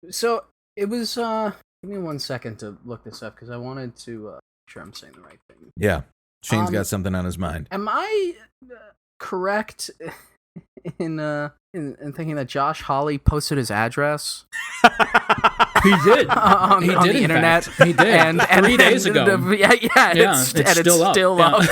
So it was. Give me 1 second to look this up because I wanted to make sure I'm saying the right thing. Yeah, Shane's got something on his mind. Am I correct in thinking that Josh Hawley posted his address? He did. on the internet. Fact. He did. And 3 days ago. It's still up.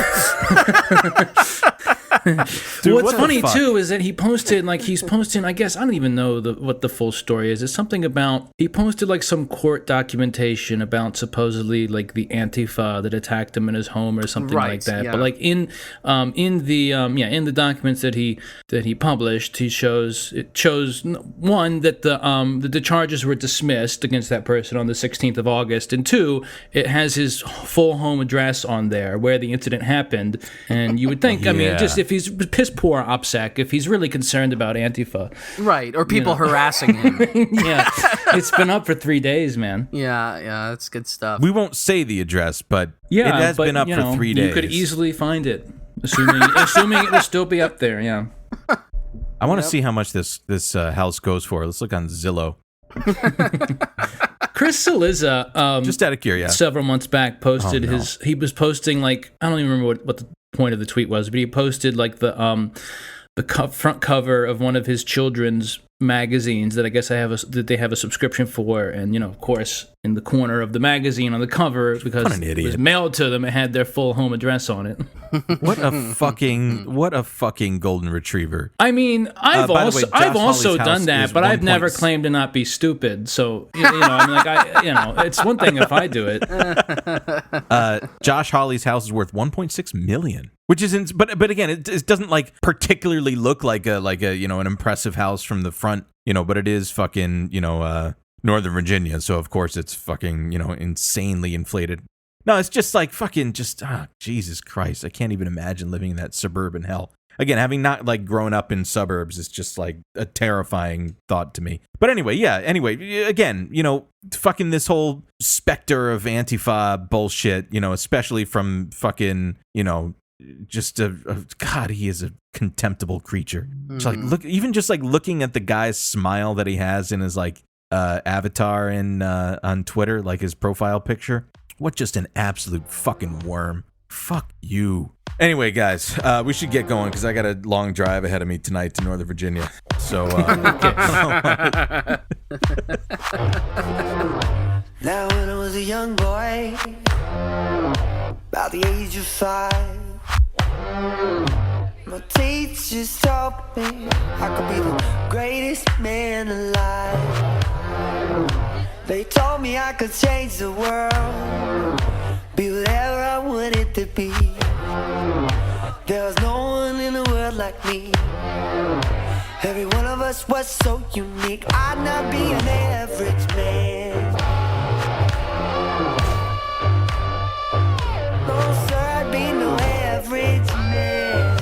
Dude, what's funny too is that he's posting. I guess I don't even know what the full story is. It's something about he posted like some court documentation about supposedly like the Antifa that attacked him in his home or something like that. Yeah. But like in the documents that he published, it shows one that the charges were dismissed against that person on the 16th of August, and two, it has his full home address on there where the incident happened. And you would think, I mean, just if he's piss poor OPSEC, if he's really concerned about Antifa, right, or people harassing him, yeah, it's been up for 3 days, man. Yeah, that's good stuff. We won't say the address, but it has been up for 3 days. You could easily find it, assuming it will still be up there. Yeah. I want to see how much this house goes for. Let's look on Zillow. Chris Cillizza, just out of curiosity, several months back posted he was posting like, I don't even remember what the point of the tweet was, but he posted like the front cover of one of his children's magazines that I guess that they have a subscription for, and of course in the corner of the magazine on the cover, because it was mailed to them, it had their full home address on it. What a fucking golden retriever. I mean, I've also done that, but I've never claimed to not be stupid. So it's one ththing if I do it. Josh Hawley's house is worth $1.6 million, which is but again, it doesn't like particularly look like a an impressive house from the front, but it is fucking Northern Virginia, so of course it's fucking insanely inflated. No, it's just like fucking Jesus Christ, I can't even imagine living in that suburban hell. Again, having not like grown up in suburbs is just like a terrifying thought to me. But anyway, again, fucking this whole specter of Antifa bullshit, especially from fucking, just God, he is a contemptible creature. Mm-hmm. So like looking at the guy's smile that he has in his like avatar on Twitter, like his profile picture. What just an absolute fucking worm. Fuck you. Anyway, guys, we should get going because I got a long drive ahead of me tonight to Northern Virginia. So, Now when I was a young boy, about the age of 5, my teachers taught me I could be the greatest man alive. They told me I could change the world, be whatever I wanted to be. There was no one in the world like me. Every one of us was so unique. I'd not be an average man. No sir, I'd be no average man.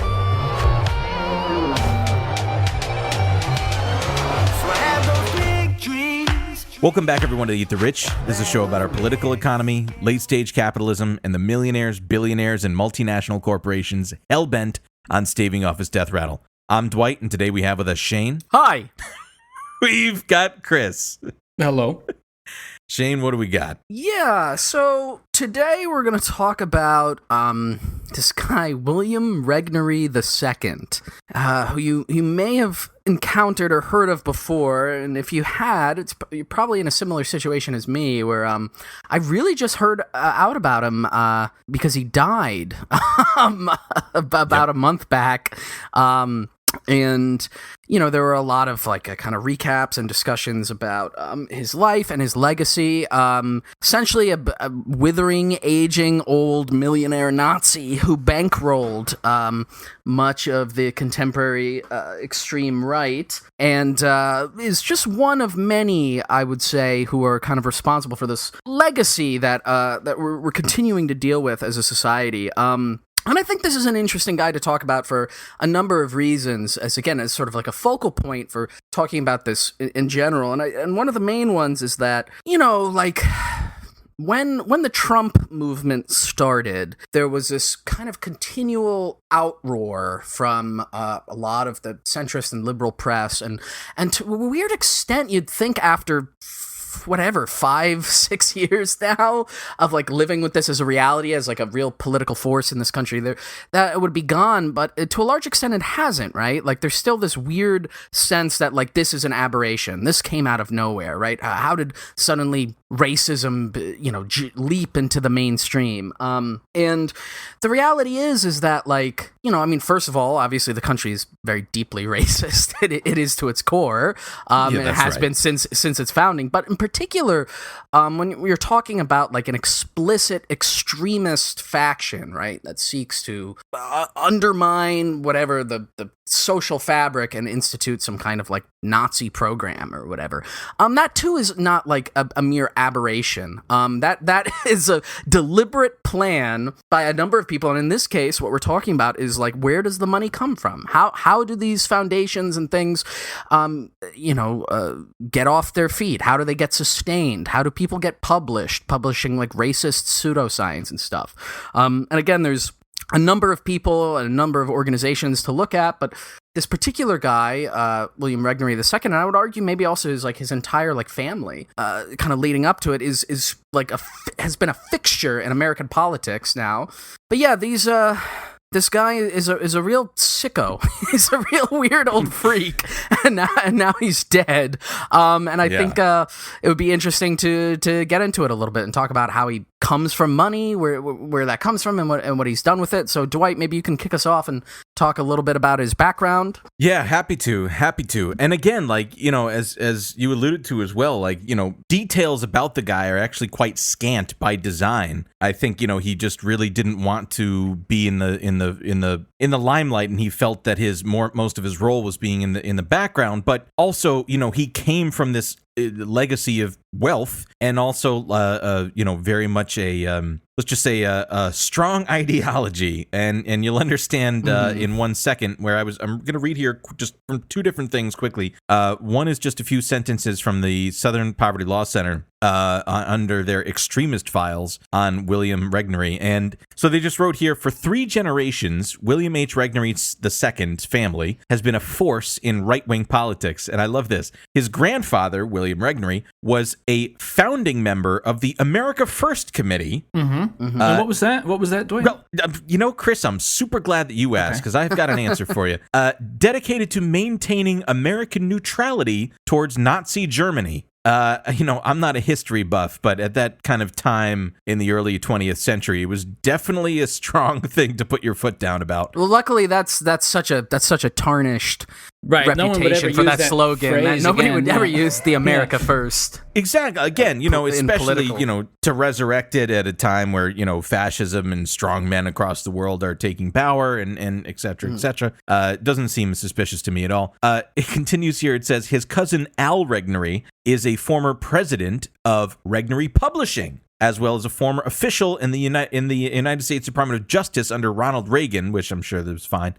So I had those big dreams. Welcome back, everyone, to Eat the Rich. This is a show about our political economy, late-stage capitalism, and the millionaires, billionaires, and multinational corporations hell-bent on staving off his death rattle. I'm Dwight, and today we have with us Shane. Hi. We've got Chris. Hello. Shane, what do we got? Yeah, so today we're going to talk about this guy, William Regnery II, who you may have encountered or heard of before, and if you had, you're probably in a similar situation as me, where I really just heard out about him because he died about a month back. And, there were a lot of like kind of recaps and discussions about his life and his legacy. Essentially a withering, aging, old millionaire Nazi who bankrolled much of the contemporary extreme right, and is just one of many, I would say, who are kind of responsible for this legacy that we're continuing to deal with as a society. And I think this is an interesting guy to talk about for a number of reasons, as sort of like a focal point for talking about this in general. And one of the main ones is that, when the Trump movement started, there was this kind of continual outroar from a lot of the centrist and liberal press, and to a weird extent, you'd think after 5-6 years now of like living with this as a reality, as like a real political force in this country, there that it would be gone, but to a large extent it hasn't, right? Like there's still this weird sense that like this is an aberration, this came out of nowhere, right? How did suddenly racism leap into the mainstream? And the reality is that, like, I mean, first of all, obviously the country is very deeply racist. It is to its core, and it has been since its founding. But in particular, when you're talking about like an explicit extremist faction, right, that seeks to undermine whatever the social fabric and institute some kind of like Nazi program or whatever, that too is not like a mere aberration. That is a deliberate plan by a number of people, and in this case, what we're talking about is like, where does the money come from? How do these foundations and things, get off their feet? How do they get sustained? How do people get publishing like racist pseudoscience and stuff? And again, there's a number of people and a number of organizations to look at, but this particular guy, William Regnery II, and I would argue maybe also his entire like family, kind of leading up to it, is like has been a fixture in American politics now. But yeah, this guy is a real sicko. He's a real weird old freak, and now he's dead. And I think it would be interesting to get into it a little bit and talk about how he comes from money, where that comes from, and what he's done with it. So Dwight, maybe you can kick us off and talk a little bit about his background. Yeah, happy to. And again, like, as you alluded to as well, like, details about the guy are actually quite scant by design. I think, he just really didn't want to be in the limelight, and he felt that most of his role was being in the background. But also, he came from this legacy of wealth, and also very much a let's just say a strong ideology, and you'll understand in 1 second where I'm going to read here just from two different things quickly. One is just a few sentences from the Southern Poverty Law Center under their extremist files on William Regnery. And so they just wrote here, for 3 generations, William H. Regnery II's family has been a force in right-wing politics. And I love this. His grandfather, William Regnery, was a founding member of the America First Committee. And what was that? What was that, Dwayne? Well, Chris, I'm super glad that you asked, because I've got an answer for you. Dedicated to maintaining American neutrality towards Nazi Germany. I'm not a history buff, but at that kind of time in the early 20th century, it was definitely a strong thing to put your foot down about. Well, luckily, that's such a tarnished reputation for that slogan. That nobody would ever use the America First. Exactly. Again, especially to resurrect it at a time where fascism and strong men across the world are taking power and et cetera, et cetera. Doesn't seem suspicious to me at all. It continues here. It says his cousin Al Regnery is a former president of Regnery Publishing, as well as a former official in the United States Department of Justice under Ronald Reagan, which I'm sure that was fine.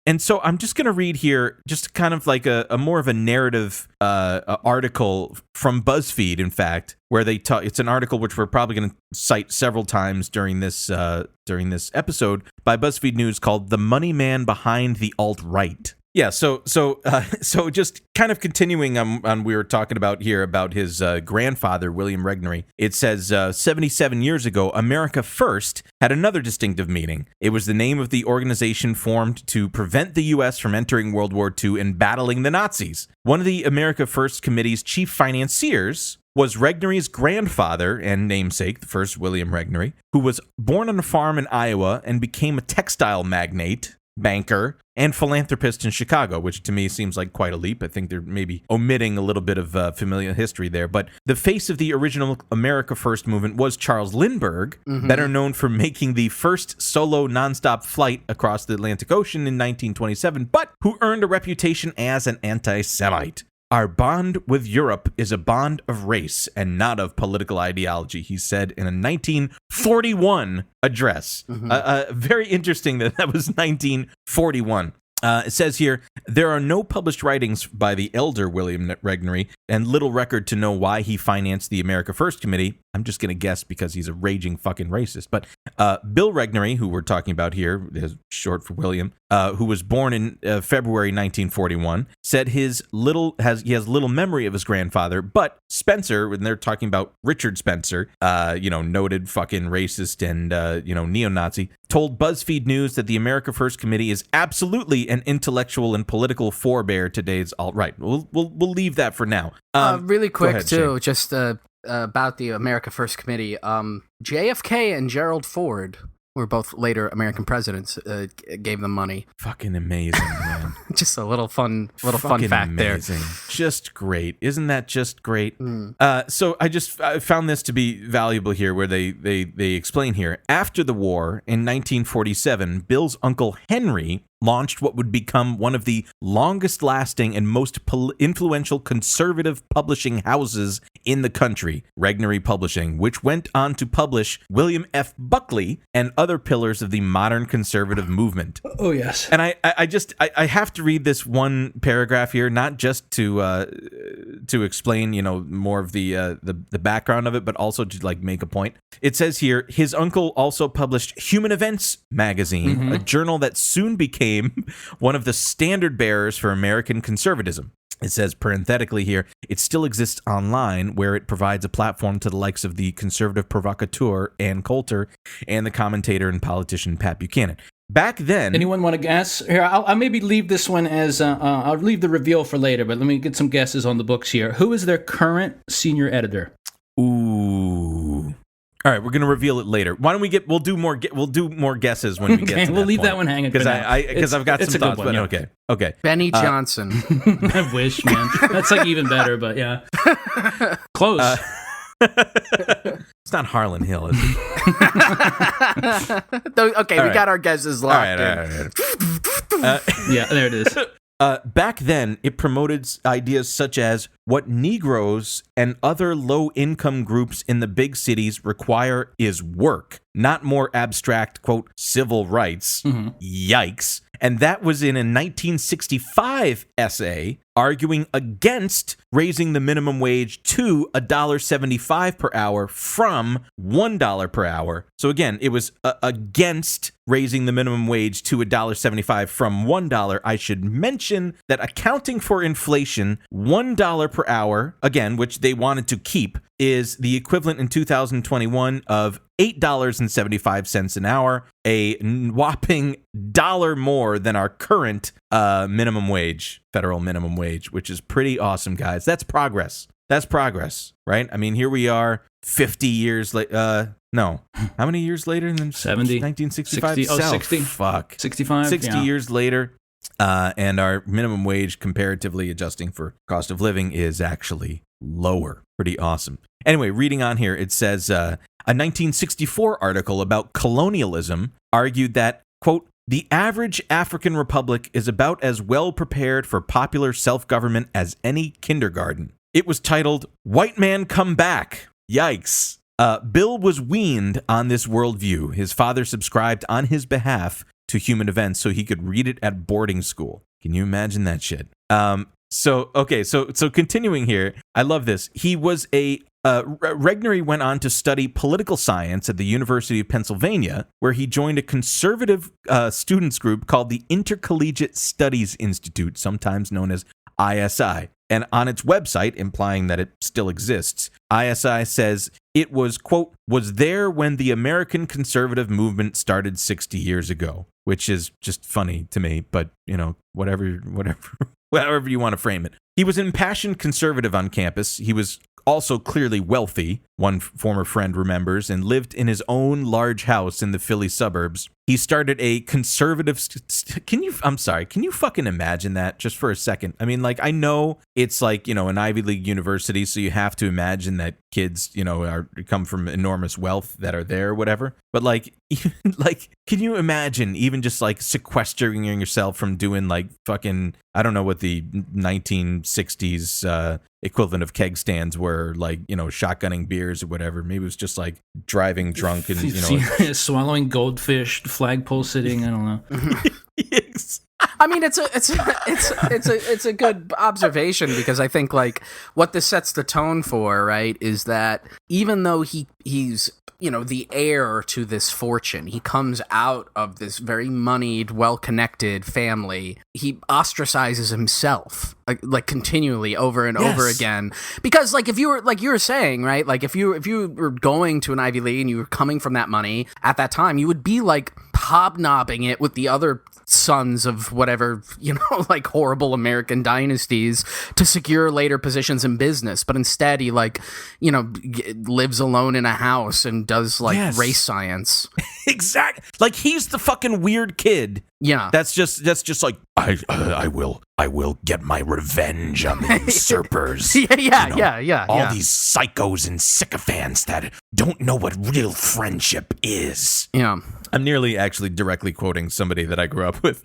And so I'm just going to read here just kind of like a more of a narrative article from BuzzFeed, in fact, where they talk. It's an article which we're probably going to cite several times during this episode by BuzzFeed News, called "The Money Man Behind the Alt-Right." Yeah, so just kind of continuing on we were talking about here about his grandfather, William Regnery. It says, 77 years ago, America First had another distinctive meaning. It was the name of the organization formed to prevent the U.S. from entering World War II and battling the Nazis. One of the America First Committee's chief financiers was Regnery's grandfather and namesake, the first William Regnery, who was born on a farm in Iowa and became a textile magnate, banker, and philanthropist in Chicago, which to me seems like quite a leap. I think they're maybe omitting a little bit of familiar history there. But the face of the original America First movement was Charles Lindbergh, better known for making the first solo nonstop flight across the Atlantic Ocean in 1927, but who earned a reputation as an anti-Semite. Our bond with Europe is a bond of race and not of political ideology, he said in a 1941 address. Very interesting that was 1941. It says here, there are no published writings by the elder William Regnery and little record to know why he financed the America First Committee. I'm just going to guess because he's a raging fucking racist. But Bill Regnery, who we're talking about here, is short for William, who was born in February 1941, said he has little memory of his grandfather. But Spencer, when they're talking about Richard Spencer, noted fucking racist and neo-Nazi, told BuzzFeed News that the America First Committee is absolutely an intellectual and political forebear to today's alt-right. We'll leave that for now. Really quick, ahead, too, Shane. just about the America First Committee. JFK and Gerald Ford, who were both later American presidents, gave them money. Fucking amazing, man. Just a little fun Fucking fact amazing. there. Just great. Isn't that just great? So I found this to be valuable here, where they explain here. After the war, in 1947, Bill's uncle Henry launched what would become one of the longest-lasting and most influential conservative publishing houses in the country, Regnery Publishing, which went on to publish William F. Buckley and other pillars of the modern conservative movement. Oh, yes. And I have to read this one paragraph here, not just to explain, more of the background of it, but also to like make a point. It says here, his uncle also published Human Events magazine, a journal that soon became one of the standard bearers for American conservatism. It says parenthetically here, it still exists online, where it provides a platform to the likes of the conservative provocateur Ann Coulter and the commentator and politician Pat Buchanan. Back then... Anyone want to guess? Here, I'll maybe leave this one as... I'll leave the reveal for later, but let me get some guesses on the books here. Who is their current senior editor? Ooh... All right, we're gonna reveal it later. Why don't we we'll do more guesses when we get to we'll leave point. that one hanging because because I've got some thoughts. One, but okay. Benny Johnson. I wish, man. That's like even better, but yeah, close. It's not Harlan Hill, is it? Okay, we got our guesses locked in. All right. Yeah, there it is. Back then, it promoted ideas such as what Negroes and other low-income groups in the big cities require is work, not more abstract, quote, civil rights. Yikes. And that was in a 1965 essay arguing against raising the minimum wage to $1.75 per hour from $1 per hour. So again, it was against raising the minimum wage to $1.75 from $1. I should mention that accounting for inflation, $1 per hour, again, which they wanted to keep, is the equivalent in 2021 of $8.75 an hour, a whopping $1 more than our current minimum wage, federal minimum wage, which is pretty awesome, guys. That's progress. That's progress, right? I mean, here we are 50 years later. No. How many years later than 70? 1965? 60? Oh, 60? Fuck. 65? 60 years later. And our minimum wage, comparatively adjusting for cost of living, is actually lower. Pretty awesome. Anyway, reading on here, it says a 1964 article about colonialism argued that, quote, the average African republic is about as well prepared for popular self-government as any kindergarten. It was titled, White Man Come Back. Yikes. Bill was weaned on this worldview. His father subscribed on his behalf to Human Events so he could read it at boarding school. Can you imagine that shit? So continuing here, I love this. He was Regnery went on to study political science at the University of Pennsylvania, where he joined a conservative students group called the Intercollegiate Studies Institute, sometimes known as ISI. And on its website, implying that it still exists, ISI says it was, quote, was there when the American conservative movement started 60 years ago, which is just funny to me, but, whatever you want to frame it. He was an impassioned conservative on campus. He was also clearly wealthy, one former friend remembers, and lived in his own large house in the Philly suburbs. He started a conservative... Can you fucking imagine that just for a second? I mean, I know it's an Ivy League university, so you have to imagine that kids, come from enormous wealth that are there or whatever. But can you imagine even just sequestering yourself from doing fucking, I don't know what the 1960s equivalent of keg stands were, shotgunning beers or whatever. Maybe it was just driving drunk and, swallowing goldfish, flagpole sitting. I don't know. Yes. I mean, it's a good observation, because I think what this sets the tone for, right, is that even though he's the heir to this fortune, he comes out of this very moneyed, well-connected family. He ostracizes himself like continually over and over again, because like if you were like you were saying, right, like if you were going to an Ivy League and you were coming from that money at that time, you would be like hobnobbing it with the other sons of whatever, like horrible American dynasties to secure later positions in business. But instead he lives alone in a house and does like race science. Exactly. Like he's the fucking weird kid. Yeah. That's just like I will get my revenge on the usurpers. Yeah. All these psychos and sycophants that don't know what real friendship is. Yeah. I'm nearly actually directly quoting somebody that I grew up with.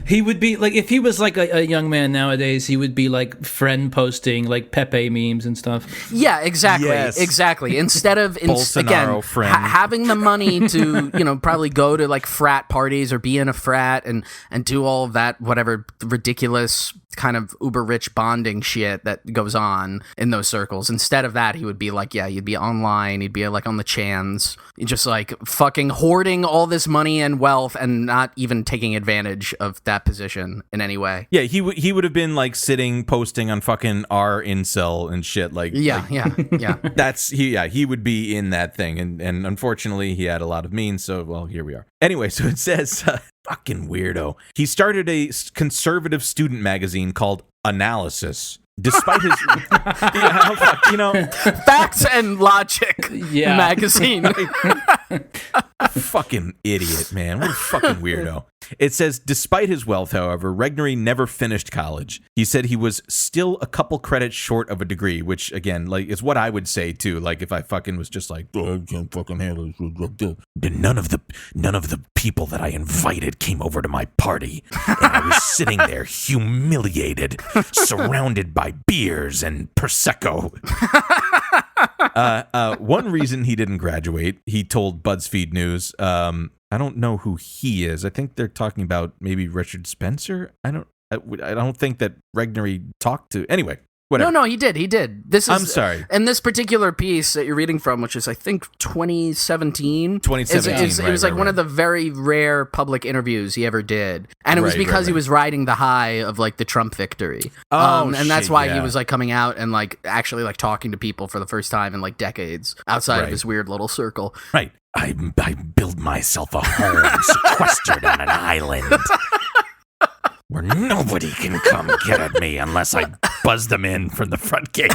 He would be like, if he was like a young man nowadays, he would be like friend posting like Pepe memes and stuff. Yeah, exactly. Yes. Exactly. Instead of again having the money to probably go to like frat parties or be in a frat and do all of that whatever ridiculous kind of uber rich bonding shit that goes on in those circles. Instead of that, he would be like, he'd be online, he'd be like on the chans, just like fucking hoarding all this money and wealth and not even taking advantage of that position in any way. Yeah, he would have been like sitting posting on fucking R incel and shit like yeah. That's he would be in that thing, and unfortunately he had a lot of means, so well, here we are. Anyway, so it says fucking weirdo. He started a conservative student magazine called Analysis. Despite his, Facts and Logic magazine. Fucking idiot, man. What a fucking weirdo. It says, despite his wealth, however, Regnery never finished college. He said he was still a couple credits short of a degree, which, again, like, is what I would say, too. Like, if I fucking was just like, I can't fucking handle this. None of the people that I invited came over to my party. And I was sitting there humiliated, surrounded by beers and Prosecco. One reason he didn't graduate, he told BuzzFeed News, I don't know who he is. I think they're talking about maybe Richard Spencer. I don't think that Regnery talked to. Anyway, whatever. No, he did. I'm sorry. And this particular piece that you're reading from, which is I think 2017. 2017. It was like one of the very rare public interviews he ever did, and it was because he was riding the high of like the Trump victory. And that's why he was like coming out and like actually like talking to people for the first time in like decades outside of his weird little circle. Right. I build myself a home sequestered on an island where nobody can come get at me unless I buzz them in from the front gate.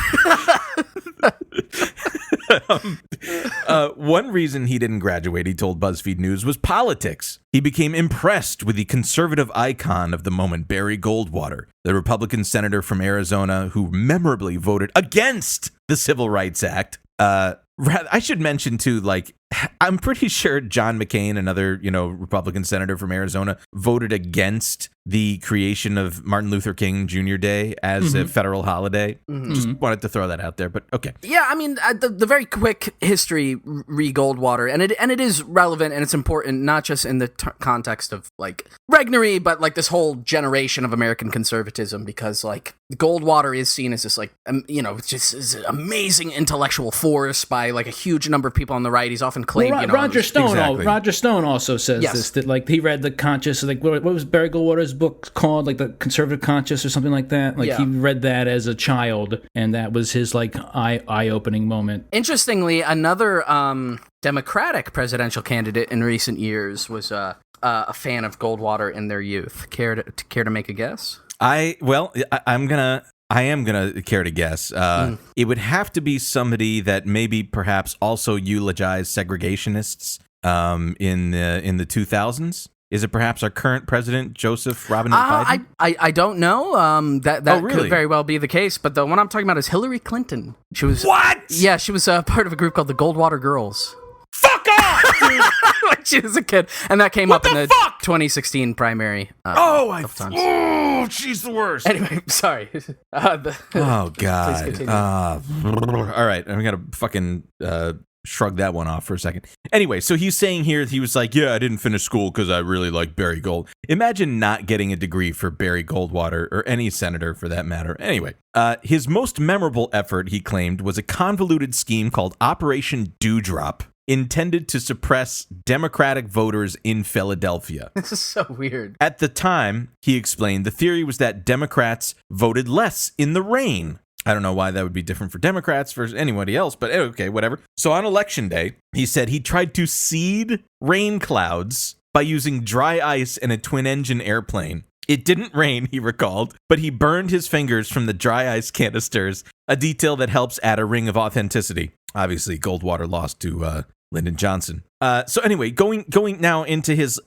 One reason he didn't graduate, he told BuzzFeed News, was politics. He became impressed with the conservative icon of the moment, Barry Goldwater, the Republican senator from Arizona who memorably voted against the Civil Rights Act. I should mention too, like, I'm pretty sure John McCain, another, Republican senator from Arizona, voted against the creation of Martin Luther King Jr. Day as a federal holiday. Just wanted to throw that out there, but okay. Yeah, I mean, the very quick history re Goldwater, and it is relevant and it's important, not just in the context of like Regnery, but like this whole generation of American conservatism, because like Goldwater is seen as this like, just as an amazing intellectual force by like a huge number of people on the right. He's often claimed, Roger Stone. Exactly. Roger Stone also says this, that like he read the Conscious, like what was Barry Goldwater's book called, like the Conservative Conscious or something like that. Like he read that as a child, and that was his like eye-opening moment. Interestingly, another Democratic presidential candidate in recent years was a fan of Goldwater in their youth. Care to make a guess? I am gonna care to guess. It would have to be somebody that maybe perhaps also eulogized segregationists in the 2000s. Is it perhaps our current president, Joseph Robinette Biden? I don't know. That really? Could very well be the case. But the one I'm talking about is Hillary Clinton. She was what? Yeah, she was part of a group called the Goldwater Girls. Fuck off, dude! When she was a kid, and that came up in the 2016 primary. Oh, she's the worst. Anyway, sorry. Oh God. All right, I'm gonna fucking shrug that one off for a second. Anyway, so he's saying here, he was like, yeah, I didn't finish school because I really like Barry Gold. Imagine not getting a degree for Barry Goldwater, or any senator for that matter. Anyway, his most memorable effort, he claimed, was a convoluted scheme called Operation Dewdrop, intended to suppress Democratic voters in Philadelphia. This is so weird. At the time, he explained, the theory was that Democrats voted less in the rain. I don't know why that would be different for Democrats versus anybody else, but okay, whatever. So on election day, he said he tried to seed rain clouds by using dry ice and a twin-engine airplane. It didn't rain, he recalled, but he burned his fingers from the dry ice canisters, a detail that helps add a ring of authenticity. Obviously, Goldwater lost to Lyndon Johnson. So anyway, going now into his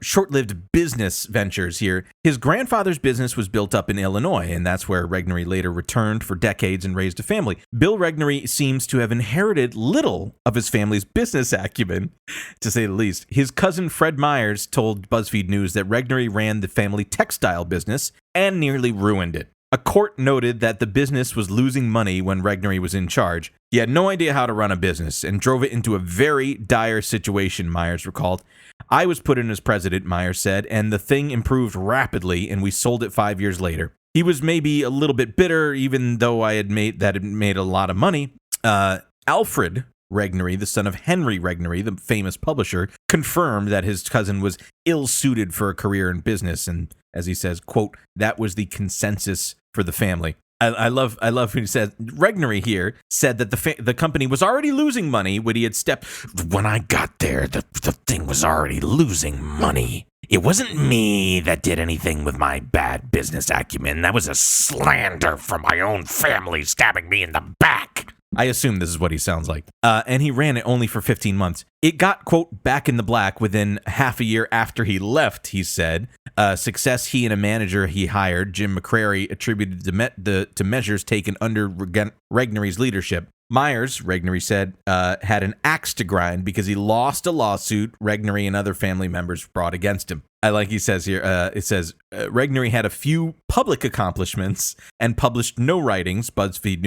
short-lived business ventures here. His grandfather's business was built up in Illinois, and that's where Regnery later returned for decades and raised a family. Bill Regnery seems to have inherited little of his family's business acumen, to say the least. His cousin Fred Myers told BuzzFeed News that Regnery ran the family textile business and nearly ruined it. A court noted that the business was losing money when Regnery was in charge. He had no idea how to run a business and drove it into a very dire situation, Myers recalled. I was put in as president, Myers said, and the thing improved rapidly, and we sold it 5 years later. He was maybe a little bit bitter, even though it made a lot of money. Alfred Regnery, the son of Henry Regnery, the famous publisher, confirmed that his cousin was ill-suited for a career in business, and as he says, quote, that was the consensus for the family. I love when he said, Regnery here said that the company was already losing money when he had stepped. When I got there, the thing was already losing money. It wasn't me that did anything with my bad business acumen. That was a slander from my own family stabbing me in the back. I assume this is what he sounds like. And he ran it only for 15 months. It got, quote, back in the black within half a year after he left, he said. Success he and a manager he hired, Jim McCrary, attributed to measures taken under Regnery's leadership. Myers, Regnery said, had an axe to grind because he lost a lawsuit Regnery and other family members brought against him. I like he says here, it says, Regnery had a few public accomplishments and published no writings, BuzzFeed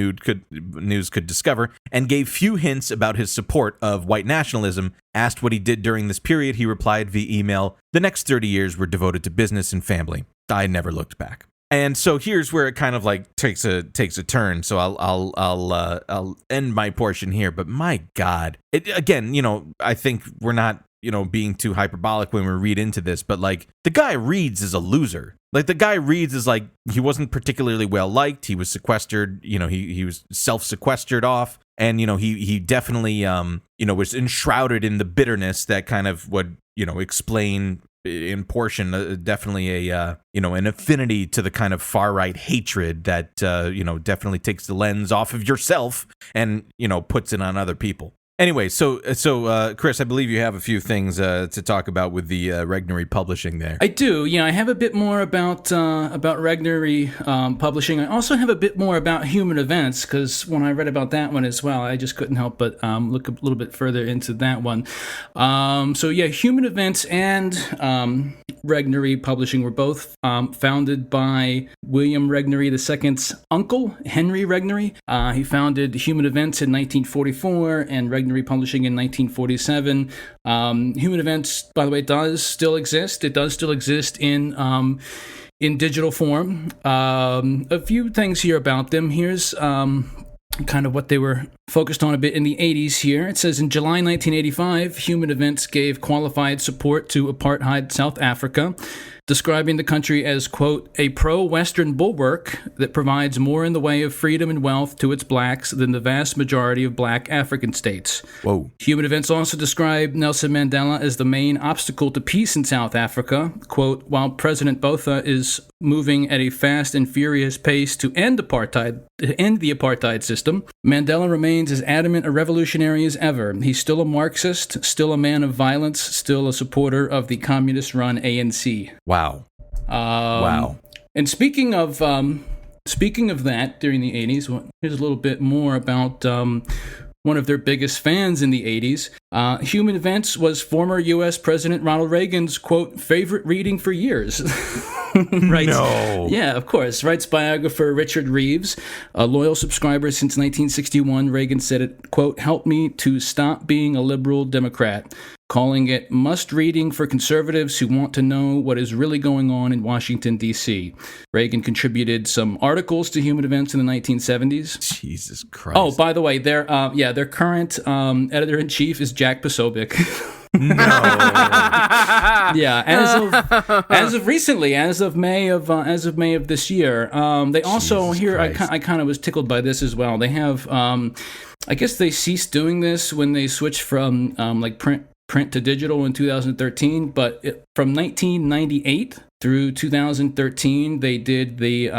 News could discover, and gave few hints about his support of white nationalism. Asked what he did during this period, he replied via email, the next 30 years were devoted to business and family. I never looked back. And so here's where it kind of like takes a turn. So I'll end my portion here. But my God, again, I think we're not, being too hyperbolic when we read into this. But like the guy reads as a loser. Like the guy reads as like he wasn't particularly well liked. He was sequestered. He was self-sequestered off. And, he definitely, was enshrouded in the bitterness that kind of would, explain in portion definitely an affinity to the kind of far right hatred that definitely takes the lens off of yourself and puts it on other people. Anyway, so Chris, I believe you have a few things to talk about with the Regnery publishing there. I do. Yeah, I have a bit more about Regnery publishing. I also have a bit more about Human Events, because when I read about that one as well, I just couldn't help but look a little bit further into that one. So yeah, Human Events and Regnery Publishing were both founded by William Regnery II's uncle, Henry Regnery. He founded Human Events in 1944 and Regnery Publishing in 1947. Human Events, by the way, does still exist. It does still exist in digital form. A few things here about them. Here's kind of what they were focused on a bit in the 80s here. It says, in July 1985, Human Events gave qualified support to apartheid South Africa, describing the country as, quote, a pro-Western bulwark that provides more in the way of freedom and wealth to its blacks than the vast majority of black African states. Whoa. Human Events also described Nelson Mandela as the main obstacle to peace in South Africa. Quote, while President Botha is moving at a fast and furious pace to end the apartheid system, Mandela remains as adamant a revolutionary as ever. He's still a Marxist, still a man of violence, still a supporter of the communist-run ANC. Wow. Wow. And speaking of that, during the 80s, here's a little bit more about one of their biggest fans in the 80s. Human Events was former U.S. President Ronald Reagan's, quote, favorite reading for years. Writes, No. Yeah, of course. Writes biographer Richard Reeves, a loyal subscriber since 1961. Reagan said it, quote, helped me to stop being a liberal Democrat, calling it must-reading for conservatives who want to know what is really going on in Washington, D.C. Reagan contributed some articles to Human Events in the 1970s. Jesus Christ. Oh, by the way, their current editor-in-chief is Jack Posobiec. No. Yeah, as of recently, as of May of this year, they also Jesus here. Christ. I kind of was tickled by this as well. They have, I guess they ceased doing this when they switched from like print to digital in 2013, but from 1998 through 2013, they did the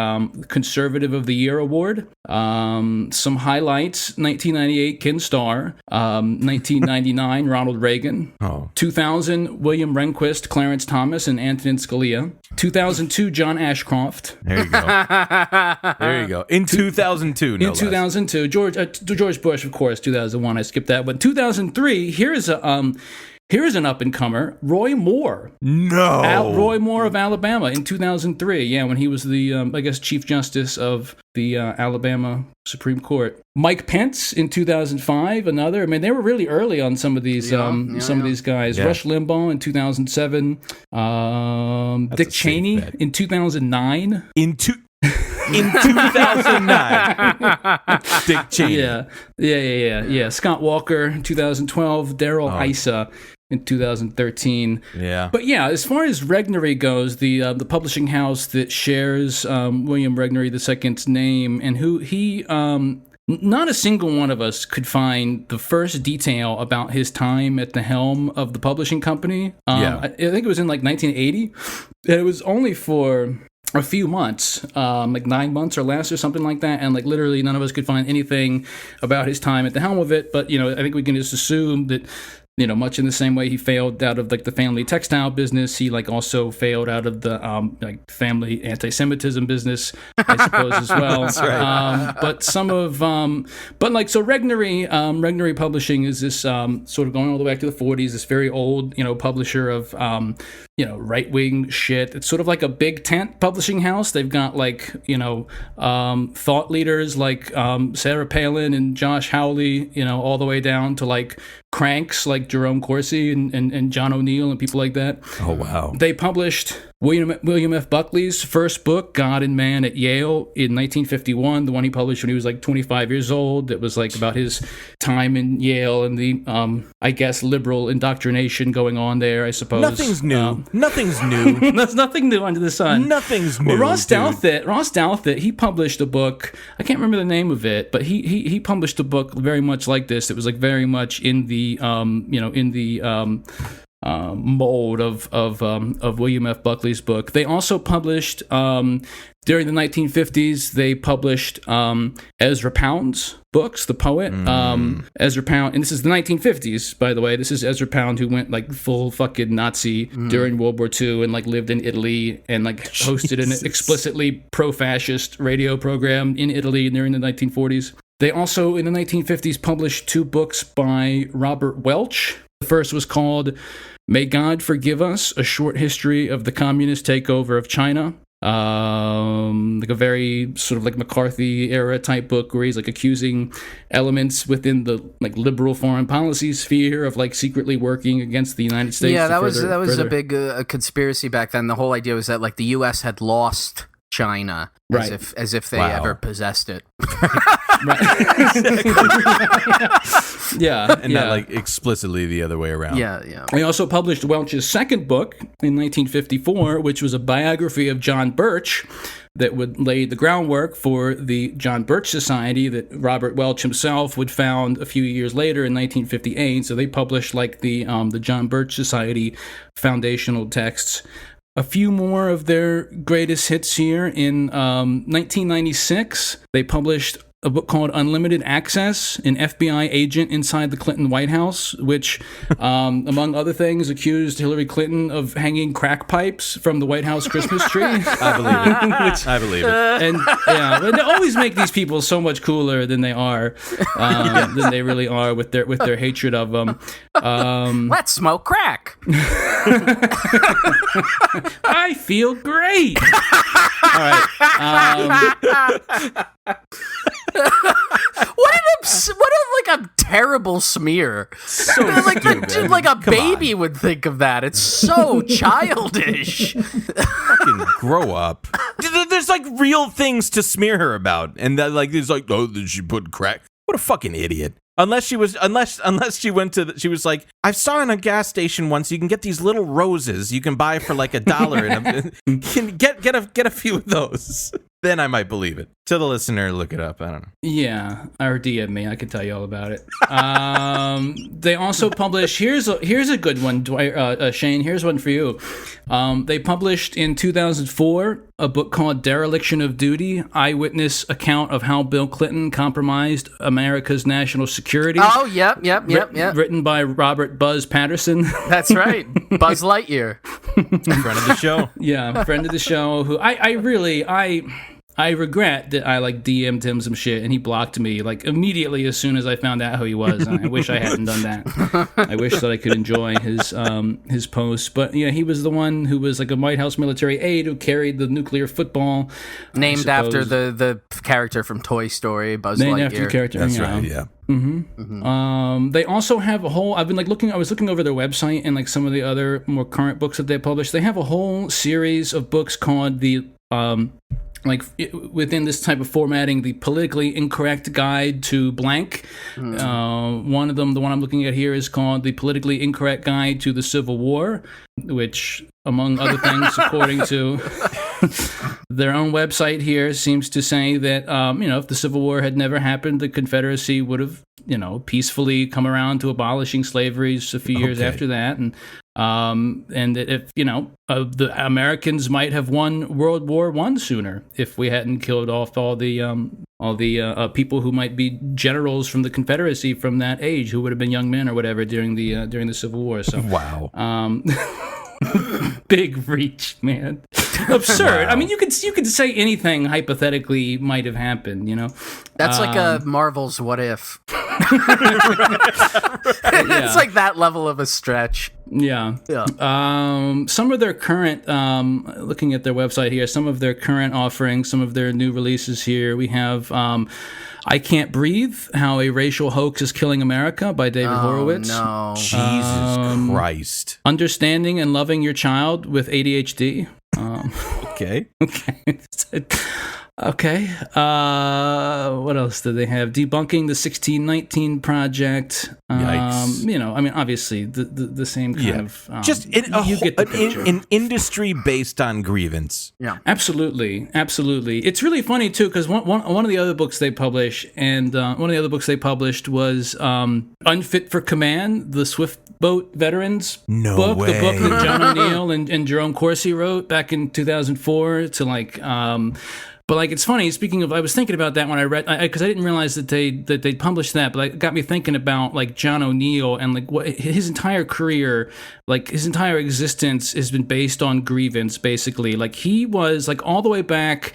Conservative of the Year award. Some highlights: 1998, Ken Starr. 1999, Ronald Reagan. 2000, William Rehnquist, Clarence Thomas, and Antonin Scalia. 2002, John Ashcroft. There you go. In 2002, no In 2002, George Bush, of course. 2001, I skipped that. But 2003, here's an up-and-comer, Roy Moore. No. Roy Moore of Alabama in 2003. Yeah, when he was the, I guess, Chief Justice of the Alabama Supreme Court. Mike Pence in 2005, another. I mean, they were really early on some of these of these guys. Yeah. Rush Limbaugh in 2007. Dick Cheney in 2009. In 2009. Dick Cheney. Yeah. Scott Walker in 2012. Daryl Issa in 2013. Yeah. But yeah, as far as Regnery goes, the publishing house that shares William Regnery II's name, and who he not a single one of us could find the first detail about his time at the helm of the publishing company. I think it was in like 1980. It was only for a few months, like 9 months or less or something like that, and like literally none of us could find anything about his time at the helm of it. But I think we can just assume that much in the same way he failed out of like the family textile business, he like also failed out of the like family anti-Semitism business, I suppose, as well. That's right. But some of but like so Regnery Publishing is this sort of going all the way back to the 40s, this very old publisher of right-wing shit. It's sort of like a big tent publishing house. They've got like thought leaders like Sarah Palin and Josh Hawley, all the way down to like cranks like Jerome Corsi and John O'Neill and people like that. Oh, wow. They published William F. Buckley's first book, God and Man, at Yale in 1951, the one he published when he was like 25 years old. It was like about his time in Yale and the, I guess, liberal indoctrination going on there, I suppose. Nothing's new. Nothing's new. There's nothing new under the sun. Nothing's new. Well, Ross Douthat, he published a book. I can't remember the name of it, but he published a book very much like this. It was like very much in the mold of William F. Buckley's book. They also published during the 1950s. They published Ezra Pound's books, the poet. Ezra Pound, and this is the 1950s, by the way. This is Ezra Pound, who went like full fucking Nazi during World War II and like lived in Italy and like hosted an explicitly pro-fascist radio program in Italy during the 1940s. They also, in the 1950s, published 2 books by Robert Welch. The first was called May God Forgive Us, A Short History of the Communist Takeover of China. Like a very sort of like McCarthy era type book where he's like accusing elements within the like liberal foreign policy sphere of like secretly working against the United States. Yeah, that was a big conspiracy back then. The whole idea was that like the U.S. had lost China as if they ever possessed it. Not like explicitly the other way around. Yeah. They also published Welch's second book in 1954, which was a biography of John Birch that would lay the groundwork for the John Birch Society that Robert Welch himself would found a few years later in 1958. So they published like the John Birch Society foundational texts. A few more of their greatest hits here. In 1996, they published a book called Unlimited Access, an FBI agent inside the Clinton White House, which, among other things, accused Hillary Clinton of hanging crack pipes from the White House Christmas tree. I believe it. I believe it. And yeah, but they always make these people so much cooler than they are, than they really are with their hatred of them. Let's smoke crack. I feel great. All right. What a terrible smear. So like stupid. like a Come baby on. would think of that. It's so childish. Fucking grow up. There's like real things to smear her about, and that like there's like, oh, did she put crack? What a fucking idiot. Unless she was like, I saw in a gas station once you can get these little roses you can buy for like $1 and can get a few of those. Then I might believe it. To the listener, look it up. I don't know. Yeah, or DM me. I can tell you all about it. They also publish. Here's a good one, Shane. Here's one for you. They published in 2004 a book called Dereliction of Duty: Eyewitness Account of How Bill Clinton Compromised America's National Security. Oh, yep. Written by Robert Buzz Patterson. That's right. Buzz Lightyear. Friend of the show. Yeah, friend of the show. Who I regret that I like DM'd him some shit and he blocked me like immediately as soon as I found out who he was. And I wish I hadn't done that. I wish that I could enjoy his posts. But yeah, he was the one who was like a White House military aide who carried the nuclear football, named after the character from Toy Story, Buzz Lightyear. Named after the character. That's right. Yeah. They also have a whole. I was looking over their website and like some of the other more current books that they published. They have a whole series of books called the within this type of formatting, the politically incorrect guide to blank. One of them, the one I'm looking at here, is called the politically incorrect guide to the Civil War, which, among other things, according to their own website here, seems to say that if the Civil War had never happened, the Confederacy would have peacefully come around to abolishing slavery just a few years after that, and that if the Americans might have won World War I sooner if we hadn't killed off all the people who might be generals from the Confederacy from that age, who would have been young men or whatever during the Civil War. So wow. Big reach, man. Absurd. Wow. I mean, you could say anything hypothetically might have happened. That's like a Marvel's What If. Yeah. It's like that level of a stretch. Yeah. Some of their current, looking at their website here, some of their current offerings, some of their new releases here. We have I Can't Breathe: How a Racial Hoax is Killing America by David Horowitz. No. Jesus Christ. Understanding and Loving Your Child with ADHD. Okay. Okay. What else did they have? Debunking the 1619 Project. Yikes. Obviously the same kind of. Just you get the picture. an industry based on grievance. Yeah. Absolutely. It's really funny too, because one of the other books they publish, and one of the other books they published was Unfit for Command: The Swift Boat Veterans book, way. the book that John O'Neill and Jerome Corsi wrote back in 2004 to But it's funny. Speaking of, I was thinking about that when I read, because I didn't realize that they published that. But it got me thinking about John O'Neill and what his entire career, his entire existence has been based on grievance. Basically, he was all the way back.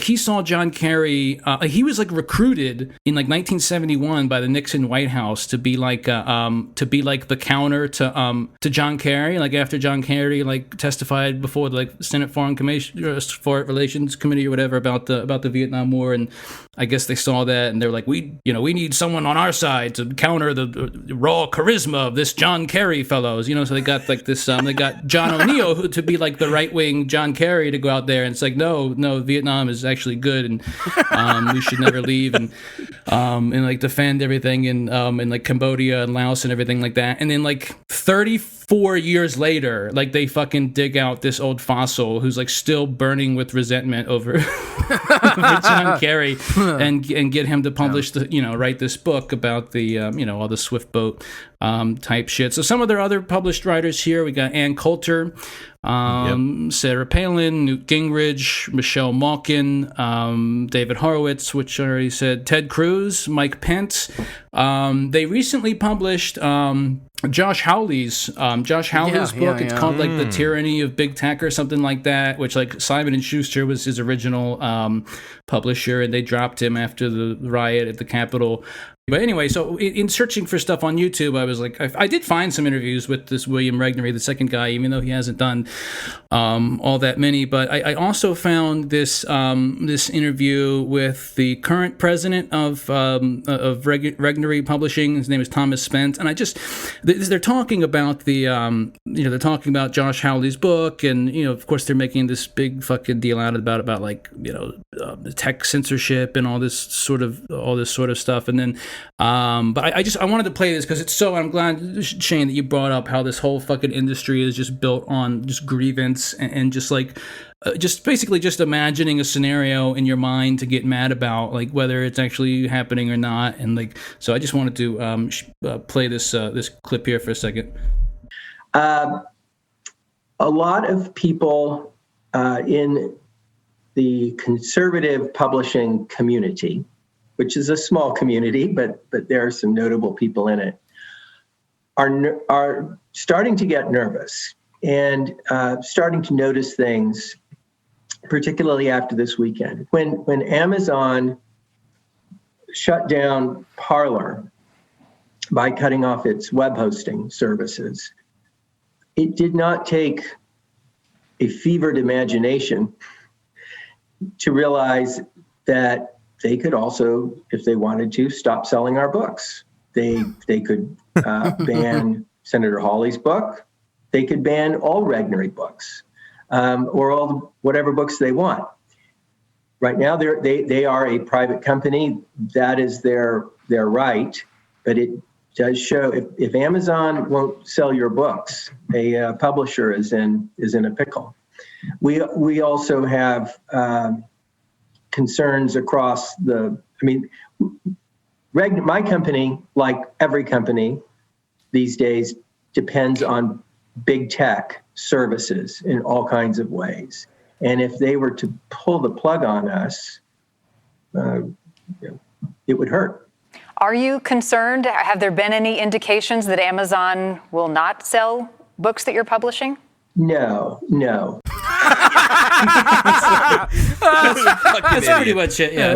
He saw John Kerry. He was recruited in 1971 by the Nixon White House to be the counter to John Kerry. After John Kerry testified before the Senate Foreign Relations Committee or whatever about the Vietnam War, and I guess they saw that and they were like, we need someone on our side to counter the raw charisma of this John Kerry fellow. So they got this. They got John O'Neill to be the right wing John Kerry to go out there, and it's no, Vietnam is actually good, and we should never leave, and defend everything in Cambodia and Laos and everything like that. And then 34 years later, like they fucking dig out this old fossil who's like still burning with resentment over, over John Kerry and get him to publish write this book about the all the Swift boat type shit. So some of their other published writers here, we got Ann Coulter, Sarah Palin, Newt Gingrich, Michelle Malkin, David Horowitz, which I already said, Ted Cruz, Mike Pence. They recently published Josh Hawley's book. It's called like The Tyranny of Big Tech or something like that, which like Simon & Schuster was his original publisher, and they dropped him after the riot at the Capitol. But anyway, so in searching for stuff on YouTube, I was like, I did find some interviews with this William Regnery, the second guy, even though he hasn't done all that many. But I also found this this interview with the current president of Regnery Publishing. His name is Thomas Spence, and they're talking about they're talking about Josh Hawley's book, and of course they're making this big fucking deal out about like the tech censorship and all this sort of stuff, and then. But I wanted to play this because I'm glad, Shane, that you brought up how this whole fucking industry is just built on just grievance and just like, just basically just imagining a scenario in your mind to get mad about, like whether it's actually happening or not. And like, so I just wanted to play this clip here for a second. A lot of people in the conservative publishing community, which is a small community, but there are some notable people in it, are starting to get nervous and starting to notice things, particularly after this weekend. When Amazon shut down Parler by cutting off its web hosting services, it did not take a fevered imagination to realize that they could also, if they wanted to, stop selling our books. They could ban Senator Hawley's book. They could ban all Regnery books, or whatever books they want. Right now, they are a private company. That is their right. But it does show if Amazon won't sell your books, a publisher is in a pickle. We also have. Concerns across my company, like every company these days, depends on big tech services in all kinds of ways. And if they were to pull the plug on us, it would hurt. Are you concerned? Have there been any indications that Amazon will not sell books that you're publishing? No. That's pretty much it. Yeah,